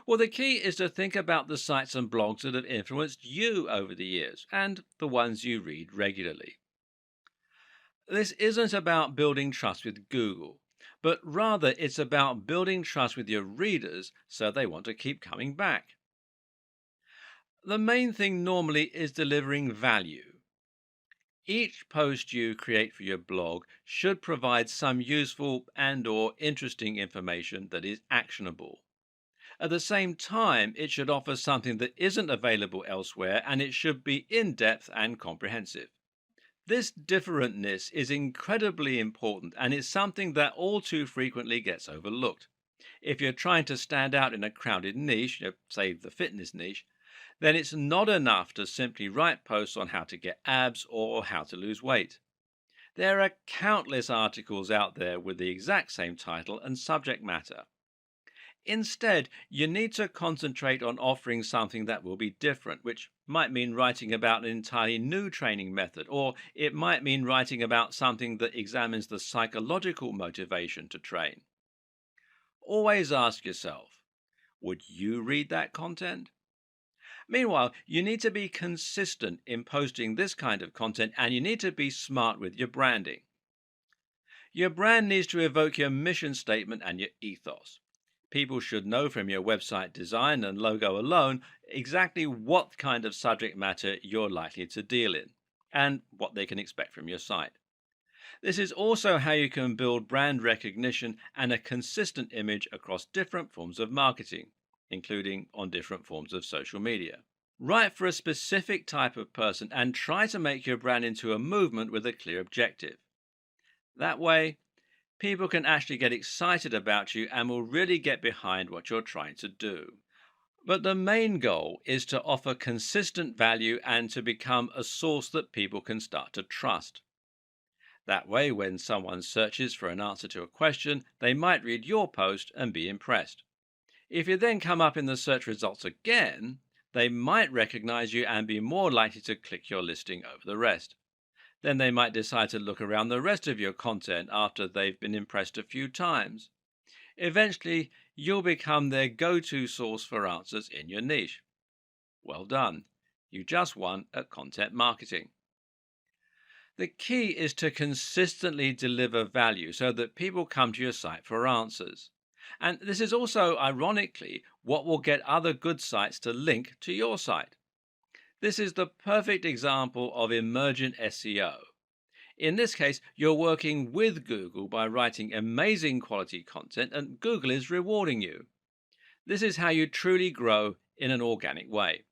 Well, the key is to think about the sites and blogs that have influenced you over the years and the ones you read regularly. This isn't about building trust with Google, but rather it's about building trust with your readers so they want to keep coming back. The main thing normally is delivering value. Each post you create for your blog should provide some useful and/or interesting information that is actionable. At the same time, it should offer something that isn't available elsewhere, and it should be in-depth and comprehensive. This differentness is incredibly important and is something that all too frequently gets overlooked. If you're trying to stand out in a crowded niche, say the fitness niche, then it's not enough to simply write posts on how to get abs or how to lose weight. There are countless articles out there with the exact same title and subject matter. Instead, you need to concentrate on offering something that will be different, which might mean writing about an entirely new training method, or it might mean writing about something that examines the psychological motivation to train. Always ask yourself, would you read that content? Meanwhile, you need to be consistent in posting this kind of content and you need to be smart with your branding. Your brand needs to evoke your mission statement and your ethos. People should know from your website design and logo alone exactly what kind of subject matter you're likely to deal in and what they can expect from your site. This is also how you can build brand recognition and a consistent image across different forms of marketing, including on different forms of social media. Write for a specific type of person and try to make your brand into a movement with a clear objective. That way, people can actually get excited about you and will really get behind what you're trying to do. But the main goal is to offer consistent value and to become a source that people can start to trust. That way, when someone searches for an answer to a question, they might read your post and be impressed. If you then come up in the search results again, they might recognize you and be more likely to click your listing over the rest. Then they might decide to look around the rest of your content after they've been impressed a few times. Eventually, you'll become their go-to source for answers in your niche. Well done. You just won at content marketing. The key is to consistently deliver value so that people come to your site for answers. And this is also, ironically, what will get other good sites to link to your site. This is the perfect example of emergent SEO. In this case, you're working with Google by writing amazing quality content, and Google is rewarding you. This is how you truly grow in an organic way.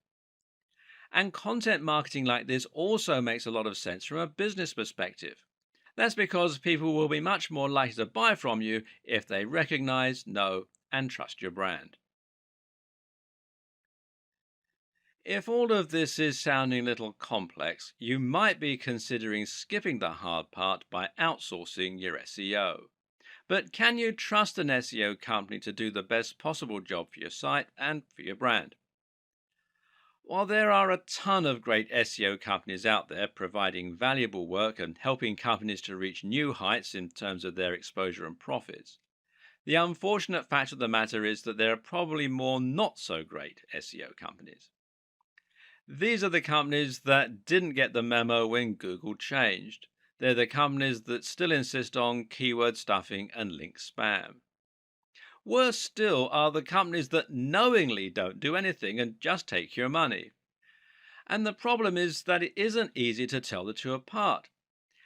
And content marketing like this also makes a lot of sense from a business perspective. That's because people will be much more likely to buy from you if they recognize, know, and trust your brand. If all of this is sounding a little complex, you might be considering skipping the hard part by outsourcing your SEO. But can you trust an SEO company to do the best possible job for your site and for your brand? While there are a ton of great SEO companies out there providing valuable work and helping companies to reach new heights in terms of their exposure and profits, the unfortunate fact of the matter is that there are probably more not so great SEO companies. These are the companies that didn't get the memo when Google changed. They're the companies that still insist on keyword stuffing and link spam. Worse still are the companies that knowingly don't do anything and just take your money. And the problem is that it isn't easy to tell the two apart.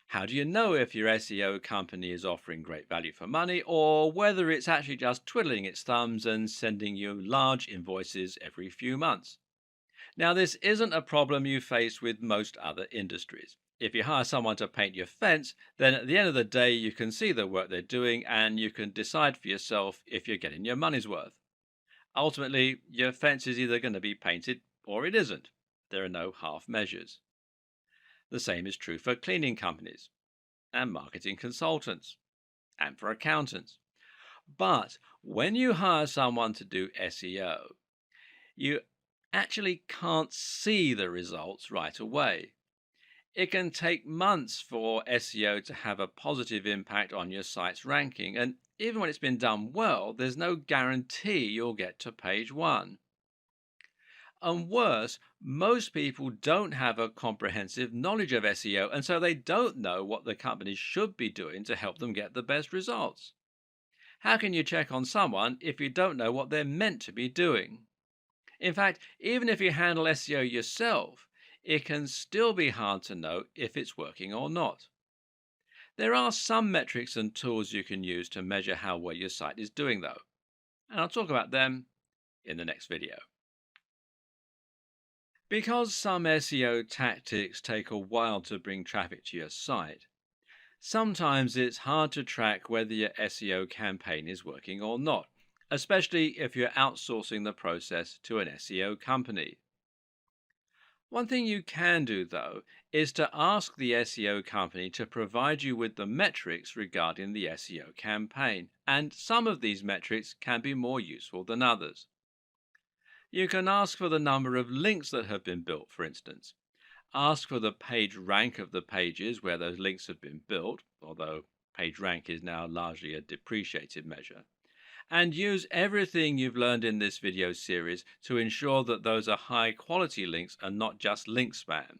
How do you know if your SEO company is offering great value for money or whether it's actually just twiddling its thumbs and sending you large invoices every few months? Now, this isn't a problem you face with most other industries. If you hire someone to paint your fence, then at the end of the day, you can see the work they're doing and you can decide for yourself if you're getting your money's worth. Ultimately, your fence is either going to be painted or it isn't. There are no half measures. The same is true for cleaning companies and marketing consultants and for accountants. But when you hire someone to do SEO, you actually can't see the results right away. It can take months for SEO to have a positive impact on your site's ranking, and even when it's been done well, there's no guarantee you'll get to page 1. And worse, most people don't have a comprehensive knowledge of SEO, and so they don't know what the companies should be doing to help them get the best results. How can you check on someone if you don't know what they're meant to be doing? In fact, even if you handle SEO yourself, it can still be hard to know if it's working or not. There are some metrics and tools you can use to measure how well your site is doing, though, and I'll talk about them in the next video. Because some SEO tactics take a while to bring traffic to your site, sometimes it's hard to track whether your SEO campaign is working or not, especially if you're outsourcing the process to an SEO company. One thing you can do, though, is to ask the SEO company to provide you with the metrics regarding the SEO campaign, and some of these metrics can be more useful than others. You can ask for the number of links that have been built, for instance. Ask for the page rank of the pages where those links have been built, although page rank is now largely a depreciated measure. And use everything you've learned in this video series to ensure that those are high quality links and not just link spam.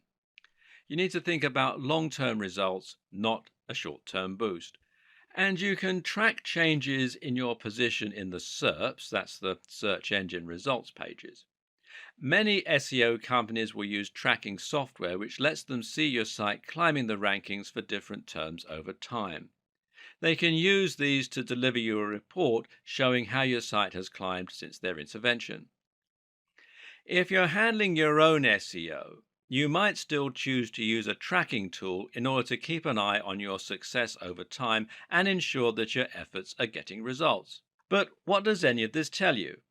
You need to think about long-term results, not a short-term boost. And you can track changes in your position in the SERPs, that's the search engine results pages. Many SEO companies will use tracking software which lets them see your site climbing the rankings for different terms over time. They can use these to deliver you a report showing how your site has climbed since their intervention. If you're handling your own SEO, you might still choose to use a tracking tool in order to keep an eye on your success over time and ensure that your efforts are getting results. But what does any of this tell you?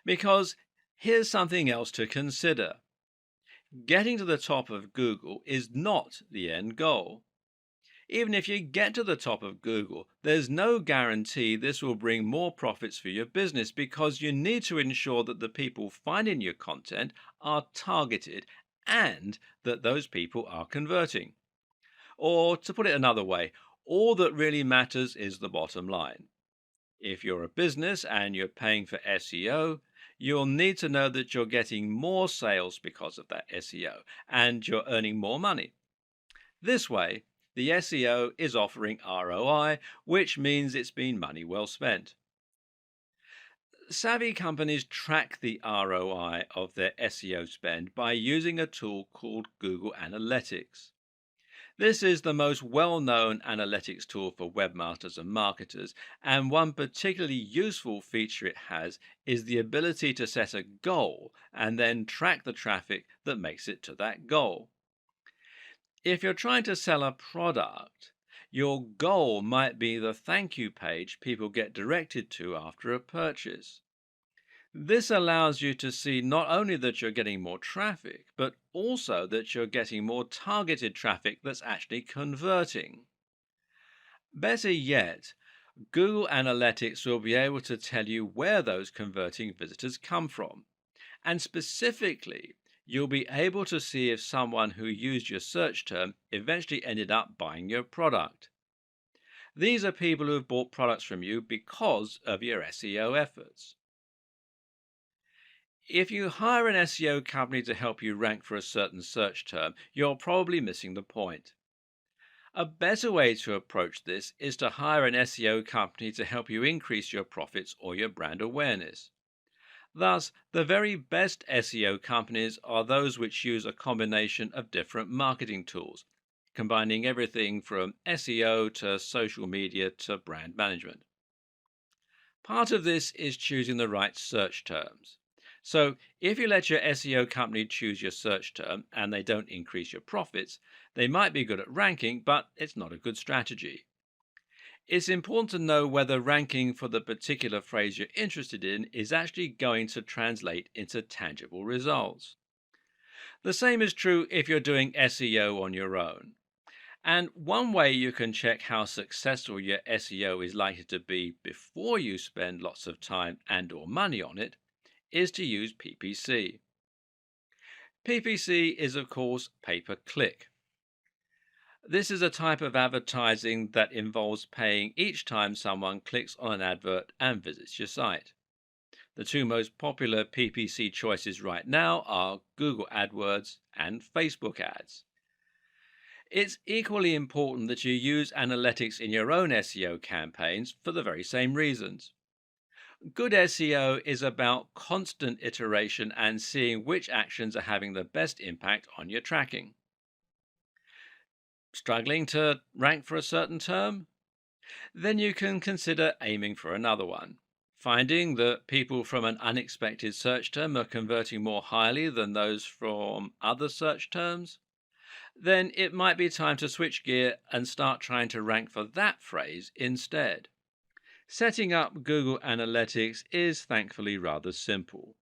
Because here's something else to consider. Getting to the top of Google is not the end goal. Even if you get to the top of Google, there's no guarantee this will bring more profits for your business because you need to ensure that the people finding your content are targeted and that those people are converting. Or to put it another way, all that really matters is the bottom line. If you're a business and you're paying for SEO, you'll need to know that you're getting more sales because of that SEO and you're earning more money. This way, the SEO is offering ROI, which means it's been money well spent. Savvy companies track the ROI of their SEO spend by using a tool called Google Analytics. This is the most well known analytics tool for webmasters and marketers, and one particularly useful feature it has is the ability to set a goal and then track the traffic that makes it to that goal. If you're trying to sell a product, your goal might be the thank you page people get directed to after a purchase. This allows you to see not only that you're getting more traffic, but also that you're getting more targeted traffic that's actually converting. Better yet, Google Analytics will be able to tell you where those converting visitors come from. And specifically, you'll be able to see if someone who used your search term eventually ended up buying your product. These are people who have bought products from you because of your SEO efforts. If you hire an SEO company to help you rank for a certain search term, you're probably missing the point. A better way to approach this is to hire an SEO company to help you increase your profits or your brand awareness. Thus, the very best SEO companies are those which use a combination of different marketing tools, combining everything from SEO to social media to brand management. Part of this is choosing the right search terms. So, if you let your SEO company choose your search term and they don't increase your profits, they might be good at ranking, but it's not a good strategy. It's important to know whether ranking for the particular phrase you're interested in is actually going to translate into tangible results. The same is true if you're doing SEO on your own. And one way you can check how successful your SEO is likely to be before you spend lots of time and or money on it is to use PPC. PPC is of course pay-per-click. This is a type of advertising that involves paying each time someone clicks on an advert and visits your site. The two most popular PPC choices right now are Google AdWords and Facebook ads. It's equally important that you use analytics in your own SEO campaigns for the very same reasons. Good SEO is about constant iteration and seeing which actions are having the best impact on your tracking. Struggling to rank for a certain term? Then you can consider aiming for another one. Finding that people from an unexpected search term are converting more highly than those from other search terms? Then it might be time to switch gear and start trying to rank for that phrase instead. Setting up Google Analytics is thankfully rather simple.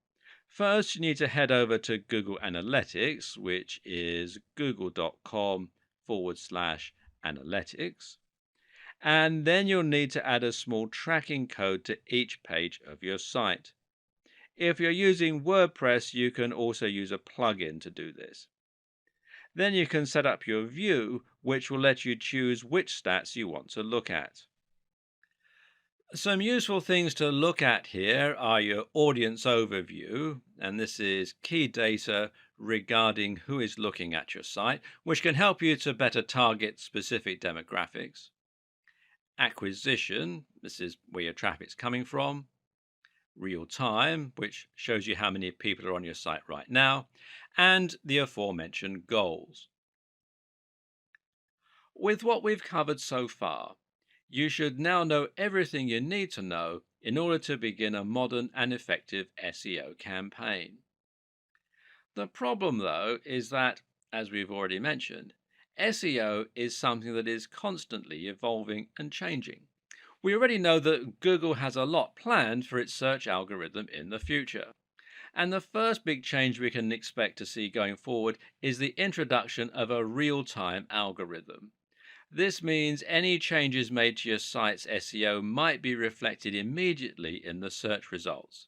First, you need to head over to Google Analytics, which is google.com/analytics. And then you'll need to add a small tracking code to each page of your site. If you're using WordPress, you can also use a plugin to do this. Then you can set up your view, which will let you choose which stats you want to look at. Some useful things to look at here are your audience overview, and this is key data regarding who is looking at your site, which can help you to better target specific demographics. Acquisition, this is where your traffic's coming from. Real time, which shows you how many people are on your site right now. And the aforementioned goals. With what we've covered so far, you should now know everything you need to know in order to begin a modern and effective SEO campaign. The problem, though, is that, as we've already mentioned, SEO is something that is constantly evolving and changing. We already know that Google has a lot planned for its search algorithm in the future. And the first big change we can expect to see going forward is the introduction of a real time algorithm. This means any changes made to your site's SEO might be reflected immediately in the search results.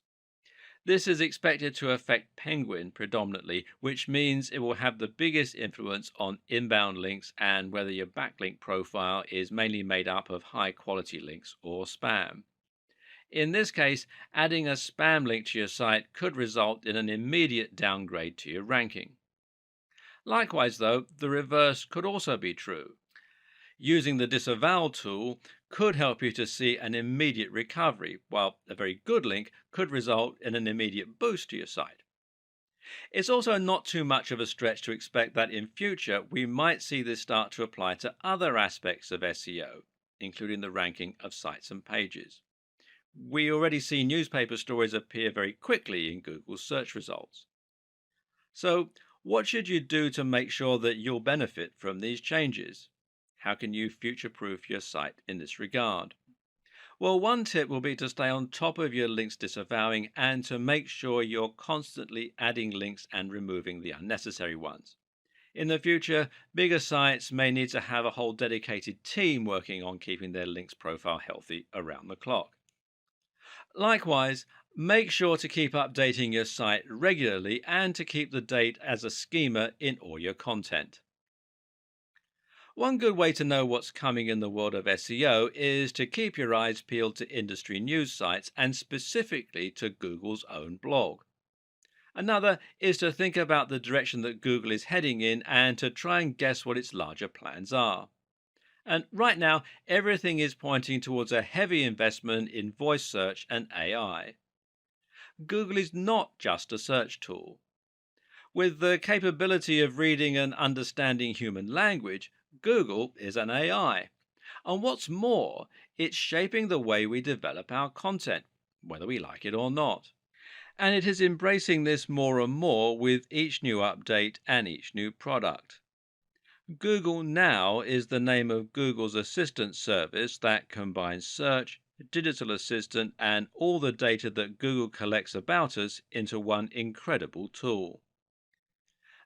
This is expected to affect Penguin predominantly, which means it will have the biggest influence on inbound links and whether your backlink profile is mainly made up of high quality links or spam. In this case, adding a spam link to your site could result in an immediate downgrade to your ranking. Likewise, though, the reverse could also be true. Using the disavow tool could help you to see an immediate recovery, while a very good link could result in an immediate boost to your site. It's also not too much of a stretch to expect that in future we might see this start to apply to other aspects of SEO, including the ranking of sites and pages. We already see newspaper stories appear very quickly in Google's search results. So, what should you do to make sure that you'll benefit from these changes? How can you future proof your site in this regard? Well, one tip will be to stay on top of your links disavowing and to make sure you're constantly adding links and removing the unnecessary ones. In the future, bigger sites may need to have a whole dedicated team working on keeping their links profile healthy around the clock. Likewise, make sure to keep updating your site regularly and to keep the date as a schema in all your content. One good way to know what's coming in the world of SEO is to keep your eyes peeled to industry news sites and specifically to Google's own blog. Another is to think about the direction that Google is heading in and to try and guess what its larger plans are. And right now, everything is pointing towards a heavy investment in voice search and AI. Google is not just a search tool. With the capability of reading and understanding human language, Google is an AI. And what's more, it's shaping the way we develop our content, whether we like it or not. And it is embracing this more and more with each new update and each new product. Google Now is the name of Google's assistant service that combines search, digital assistant, and all the data that Google collects about us into one incredible tool.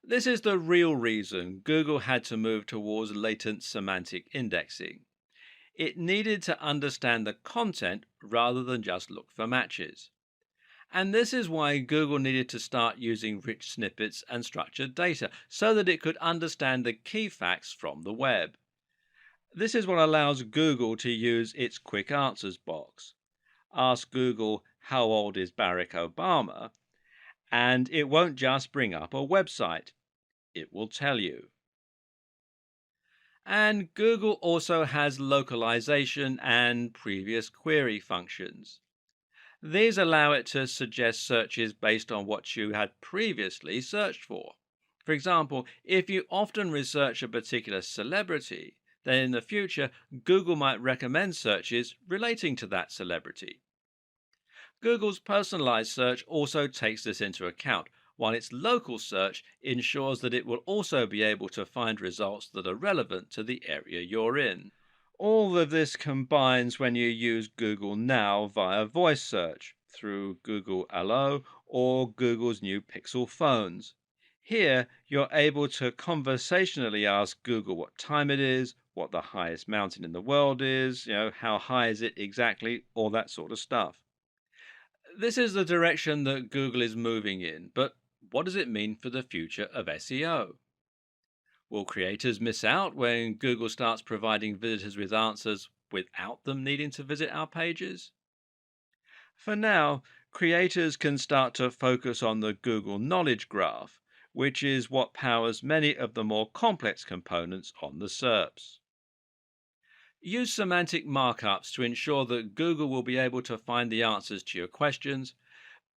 This is the real reason Google had to move towards latent semantic indexing. It needed to understand the content rather than just look for matches. And this is why Google needed to start using rich snippets and structured data so that it could understand the key facts from the web. This is what allows Google to use its quick answers box. Ask Google, how old is Barack Obama? And it won't just bring up a website, it will tell you. And Google also has localization and previous query functions. These allow it to suggest searches based on what you had previously searched for. For example, if you often research a particular celebrity, then in the future, Google might recommend searches relating to that celebrity. Google's personalized search also takes this into account, while its local search ensures that it will also be able to find results that are relevant to the area you're in. All of this combines when you use Google Now via voice search through Google Allo or Google's new Pixel phones. Here, you're able to conversationally ask Google what time it is, what the highest mountain in the world is, how high is it exactly, all that sort of stuff. This is the direction that Google is moving in, but what does it mean for the future of SEO? Will creators miss out when Google starts providing visitors with answers without them needing to visit our pages? For now, creators can start to focus on the Google Knowledge Graph, which is what powers many of the more complex components on the SERPs. Use semantic markups to ensure that Google will be able to find the answers to your questions.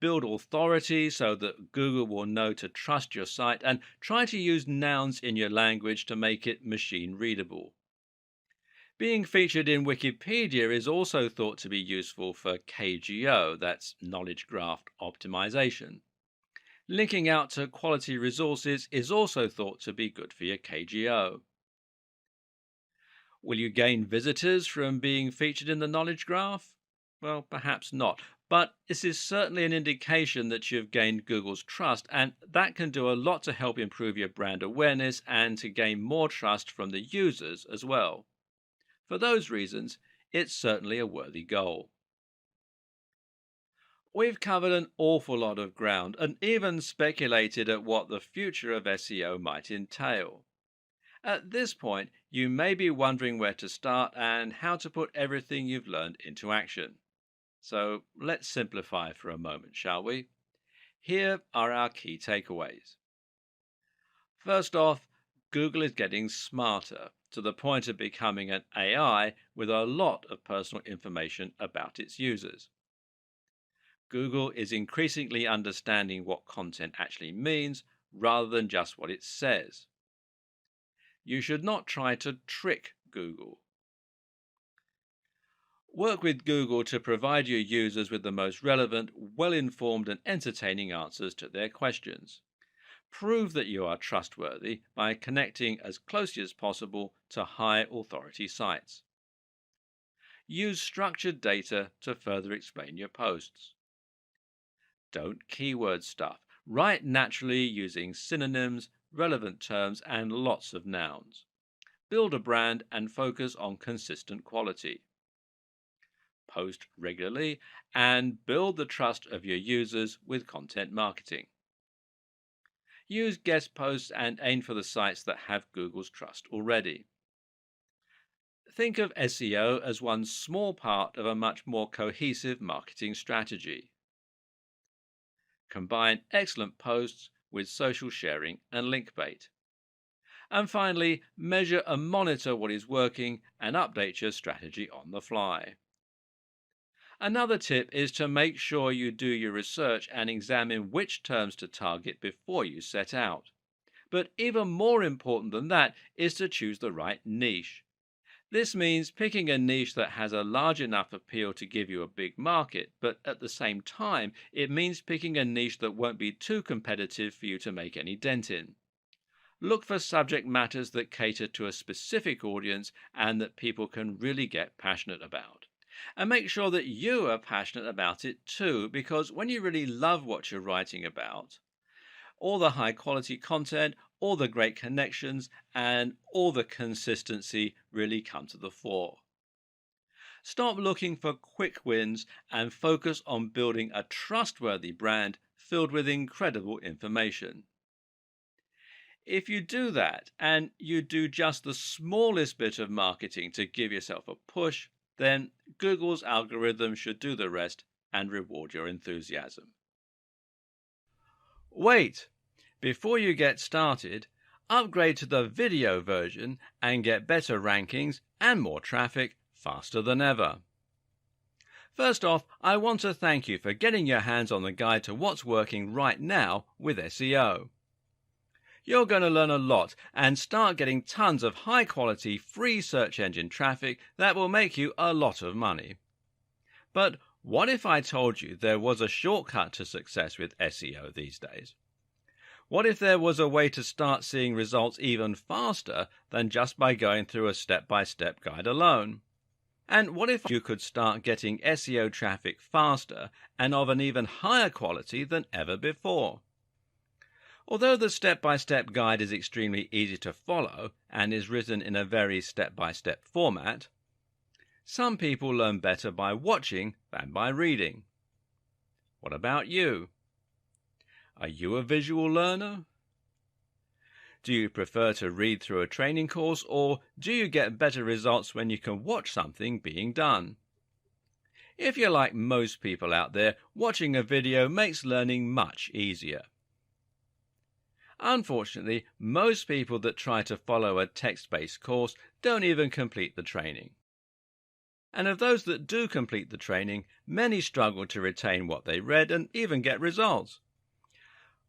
Build authority so that Google will know to trust your site, and try to use nouns in your language to make it machine readable. Being featured in Wikipedia is also thought to be useful for KGO, that's knowledge graph optimization. Linking out to quality resources is also thought to be good for your KGO. Will you gain visitors from being featured in the knowledge graph? Well, perhaps not, but this is certainly an indication that you've gained Google's trust, and that can do a lot to help improve your brand awareness and to gain more trust from the users as well. For those reasons, it's certainly a worthy goal. We've covered an awful lot of ground and even speculated at what the future of SEO might entail. At this point, you may be wondering where to start and how to put everything you've learned into action. So let's simplify for a moment, shall we? Here are our key takeaways. First off, Google is getting smarter to the point of becoming an AI with a lot of personal information about its users. Google is increasingly understanding what content actually means rather than just what it says. You should not try to trick Google. Work with Google to provide your users with the most relevant, well-informed and entertaining answers to their questions. Prove that you are trustworthy by connecting as closely as possible to high authority sites. Use structured data to further explain your posts. Don't keyword stuff. Write naturally using synonyms, relevant terms, and lots of nouns. Build a brand and focus on consistent quality. Post regularly and build the trust of your users with content marketing. Use guest posts and aim for the sites that have Google's trust already. Think of SEO as one small part of a much more cohesive marketing strategy. Combine excellent posts with social sharing and link bait. And finally, measure and monitor what is working and update your strategy on the fly. Another tip is to make sure you do your research and examine which terms to target before you set out. But even more important than that is to choose the right niche. This means picking a niche that has a large enough appeal to give you a big market, but at the same time, it means picking a niche that won't be too competitive for you to make any dent in. Look for subject matters that cater to a specific audience and that people can really get passionate about. And make sure that you are passionate about it too, because when you really love what you're writing about, all the high quality content, all the great connections, and all the consistency really come to the fore. Stop looking for quick wins and focus on building a trustworthy brand filled with incredible information. If you do that and you do just the smallest bit of marketing to give yourself a push, then Google's algorithm should do the rest and reward your enthusiasm. Wait! Before you get started, upgrade to the video version and get better rankings and more traffic faster than ever. First off, I want to thank you for getting your hands on the guide to what's working right now with SEO. You're going to learn a lot and start getting tons of high quality free search engine traffic that will make you a lot of money. But what if I told you there was a shortcut to success with SEO these days? What if there was a way to start seeing results even faster than just by going through a step-by-step guide alone? And what if you could start getting SEO traffic faster and of an even higher quality than ever before? Although the step-by-step guide is extremely easy to follow and is written in a very step-by-step format, some people learn better by watching than by reading. What about you? Are you a visual learner? Do you prefer to read through a training course, or do you get better results when you can watch something being done? If you're like most people out there, watching a video makes learning much easier. Unfortunately, most people that try to follow a text-based course don't even complete the training. And of those that do complete the training, many struggle to retain what they read and even get results.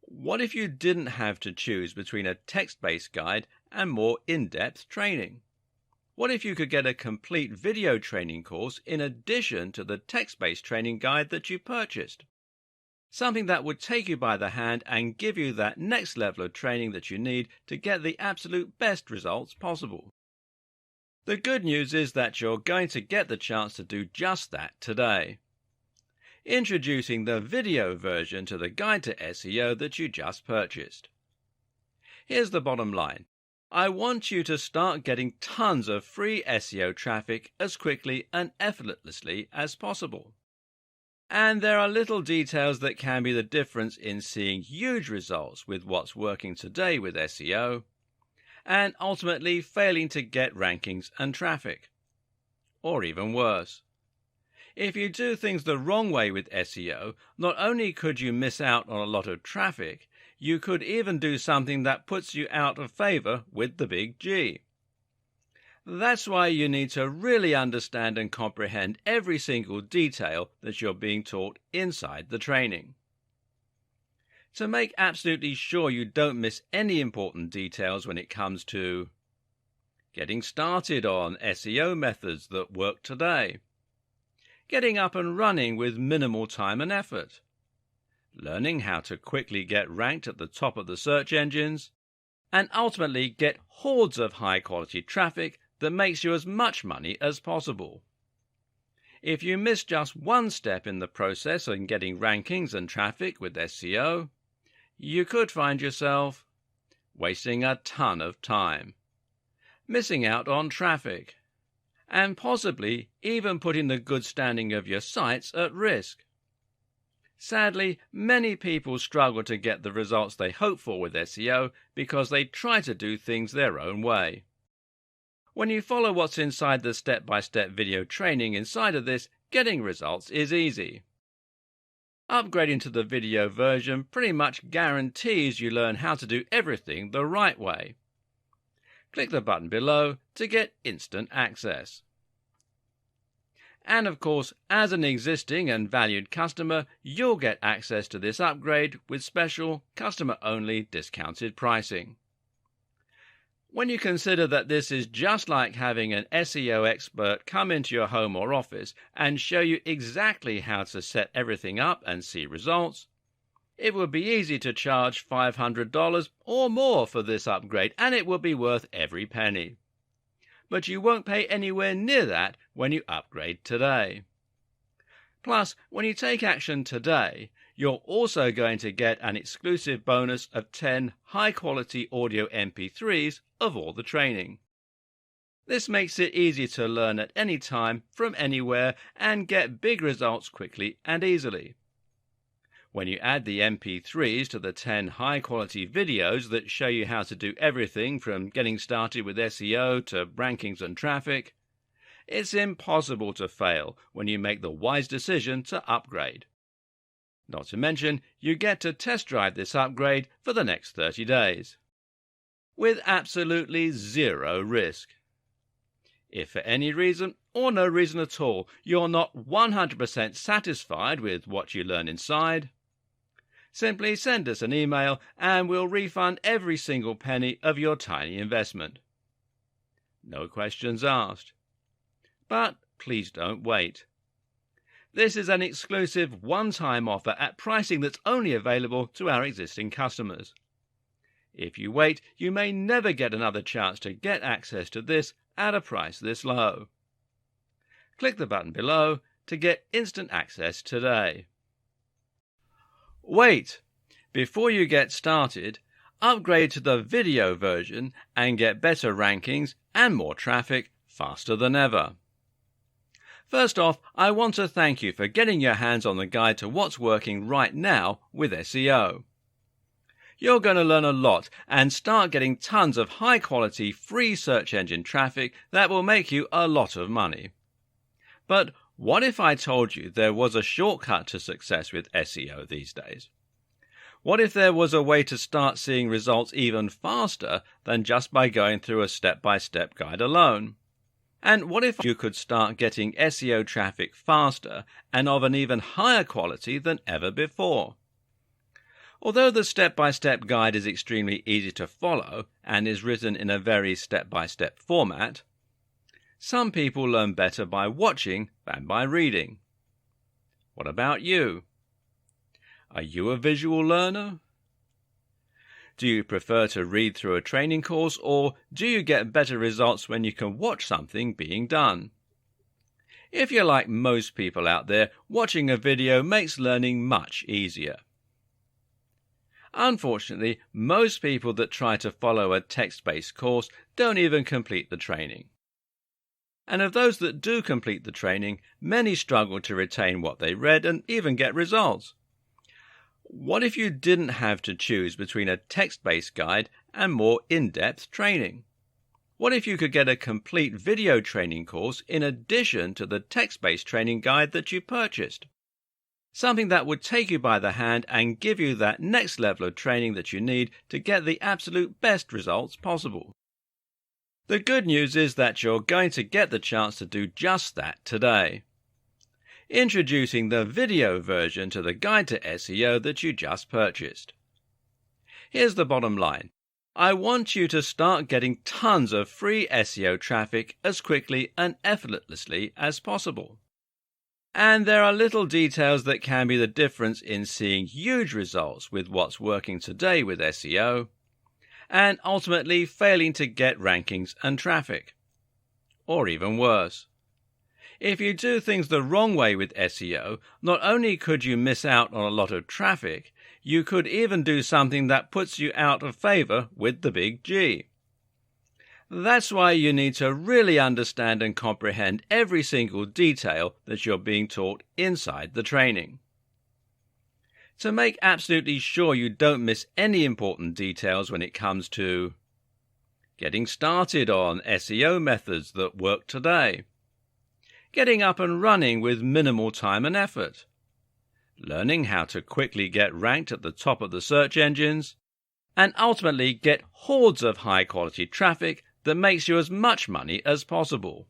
What if you didn't have to choose between a text-based guide and more in-depth training? What if you could get a complete video training course in addition to the text-based training guide that you purchased? Something that would take you by the hand and give you that next level of training that you need to get the absolute best results possible. The good news is that you're going to get the chance to do just that today. Introducing the video version to the Guide to SEO that you just purchased. Here's the bottom line. I want you to start getting tons of free SEO traffic as quickly and effortlessly as possible. And there are little details that can be the difference in seeing huge results with what's working today with SEO, and ultimately failing to get rankings and traffic. Or even worse. If you do things the wrong way with SEO, not only could you miss out on a lot of traffic, you could even do something that puts you out of favor with the big G. That's why you need to really understand and comprehend every single detail that you're being taught inside the training. To make absolutely sure you don't miss any important details when it comes to getting started on SEO methods that work today, getting up and running with minimal time and effort, learning how to quickly get ranked at the top of the search engines, and ultimately get hordes of high-quality traffic that makes you as much money as possible. If you miss just one step in the process in getting rankings and traffic with SEO, you could find yourself wasting a ton of time, missing out on traffic, and possibly even putting the good standing of your sites at risk. Sadly, many people struggle to get the results they hope for with SEO because they try to do things their own way. When you follow what's inside the step-by-step video training inside of this, getting results is easy. Upgrading to the video version pretty much guarantees you learn how to do everything the right way. Click the button below to get instant access. And of course, as an existing and valued customer, you'll get access to this upgrade with special, customer-only discounted pricing. When you consider that this is just like having an SEO expert come into your home or office and show you exactly how to set everything up and see results, it would be easy to charge $500 or more for this upgrade, and it would be worth every penny. But you won't pay anywhere near that when you upgrade today. Plus, when you take action today, you're also going to get an exclusive bonus of 10 high-quality audio MP3s of all the training. This makes it easy to learn at any time, from anywhere, and get big results quickly and easily. When you add the MP3s to the 10 high-quality videos that show you how to do everything from getting started with SEO to rankings and traffic, it's impossible to fail when you make the wise decision to upgrade. Not to mention, you get to test drive this upgrade for the next 30 days. With absolutely zero risk. If for any reason, or no reason at all, you're not 100% satisfied with what you learn inside, simply send us an email and we'll refund every single penny of your tiny investment. No questions asked. But please don't wait. This is an exclusive one-time offer at pricing that's only available to our existing customers. If you wait, you may never get another chance to get access to this at a price this low. Click the button below to get instant access today. Wait! Before you get started, upgrade to the video version and get better rankings and more traffic faster than ever. First off, I want to thank you for getting your hands on the guide to what's working right now with SEO. You're going to learn a lot and start getting tons of high-quality free search engine traffic that will make you a lot of money. But what if I told you there was a shortcut to success with SEO these days? What if there was a way to start seeing results even faster than just by going through a step-by-step guide alone? And what if you could start getting SEO traffic faster and of an even higher quality than ever before? Although the step-by-step guide is extremely easy to follow and is written in a very step-by-step format, some people learn better by watching than by reading. What about you? Are you a visual learner? Do you prefer to read through a training course, or do you get better results when you can watch something being done? If you're like most people out there, watching a video makes learning much easier. Unfortunately, most people that try to follow a text-based course don't even complete the training. And of those that do complete the training, many struggle to retain what they read and even get results. What if you didn't have to choose between a text-based guide and more in-depth training? What if you could get a complete video training course in addition to the text-based training guide that you purchased? Something that would take you by the hand and give you that next level of training that you need to get the absolute best results possible. The good news is that you're going to get the chance to do just that today. Introducing the video version to the Guide to SEO that you just purchased. Here's the bottom line. I want you to start getting tons of free SEO traffic as quickly and effortlessly as possible. And there are little details that can be the difference in seeing huge results with what's working today with SEO, and ultimately failing to get rankings and traffic. Or even worse. If you do things the wrong way with SEO, not only could you miss out on a lot of traffic, you could even do something that puts you out of favor with the big G. That's why you need to really understand and comprehend every single detail that you're being taught inside the training. To make absolutely sure you don't miss any important details when it comes to getting started on SEO methods that work today, getting up and running with minimal time and effort, learning how to quickly get ranked at the top of the search engines, and ultimately get hordes of high-quality traffic that makes you as much money as possible.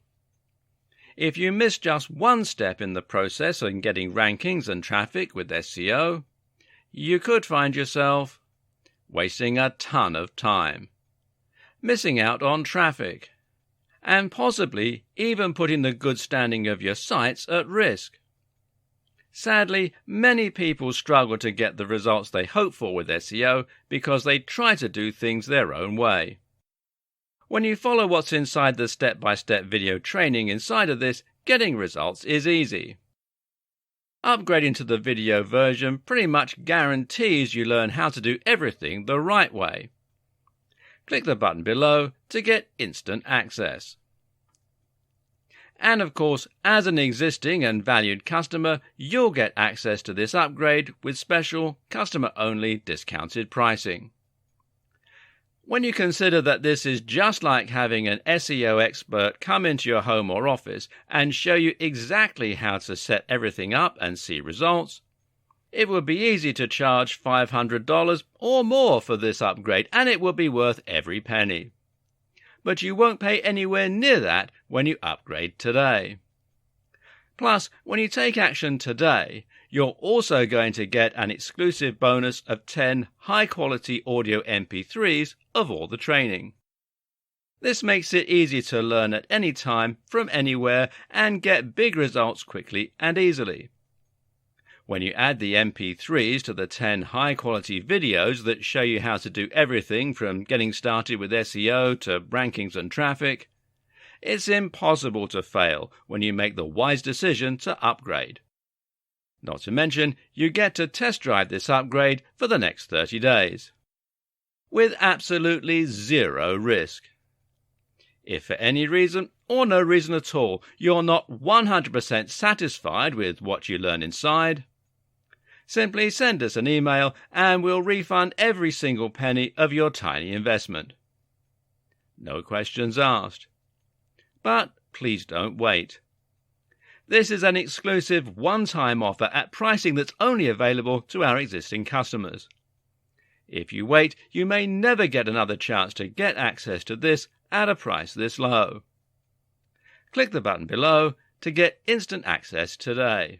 If you miss just one step in the process of getting rankings and traffic with SEO, you could find yourself wasting a ton of time, missing out on traffic, and possibly even putting the good standing of your sites at risk. Sadly, many people struggle to get the results they hope for with SEO because they try to do things their own way. When you follow what's inside the step-by-step video training inside of this, getting results is easy. Upgrading to the video version pretty much guarantees you learn how to do everything the right way. Click the button below to get instant access. And of course, as an existing and valued customer, you'll get access to this upgrade with special, customer-only discounted pricing. When you consider that this is just like having an SEO expert come into your home or office and show you exactly how to set everything up and see results, it would be easy to charge $500 or more for this upgrade, and it will be worth every penny. But you won't pay anywhere near that when you upgrade today. Plus, when you take action today, you're also going to get an exclusive bonus of 10 high-quality audio MP3s of all the training. This makes it easy to learn at any time, from anywhere, and get big results quickly and easily. When you add the MP3s to the 10 high-quality videos that show you how to do everything from getting started with SEO to rankings and traffic, it's impossible to fail when you make the wise decision to upgrade. Not to mention, you get to test drive this upgrade for the next 30 days. With absolutely zero risk. If for any reason, or no reason at all, you're not 100% satisfied with what you learn inside, simply send us an email and we'll refund every single penny of your tiny investment. No questions asked. But please don't wait. This is an exclusive one-time offer at pricing that's only available to our existing customers. If you wait, you may never get another chance to get access to this at a price this low. Click the button below to get instant access today.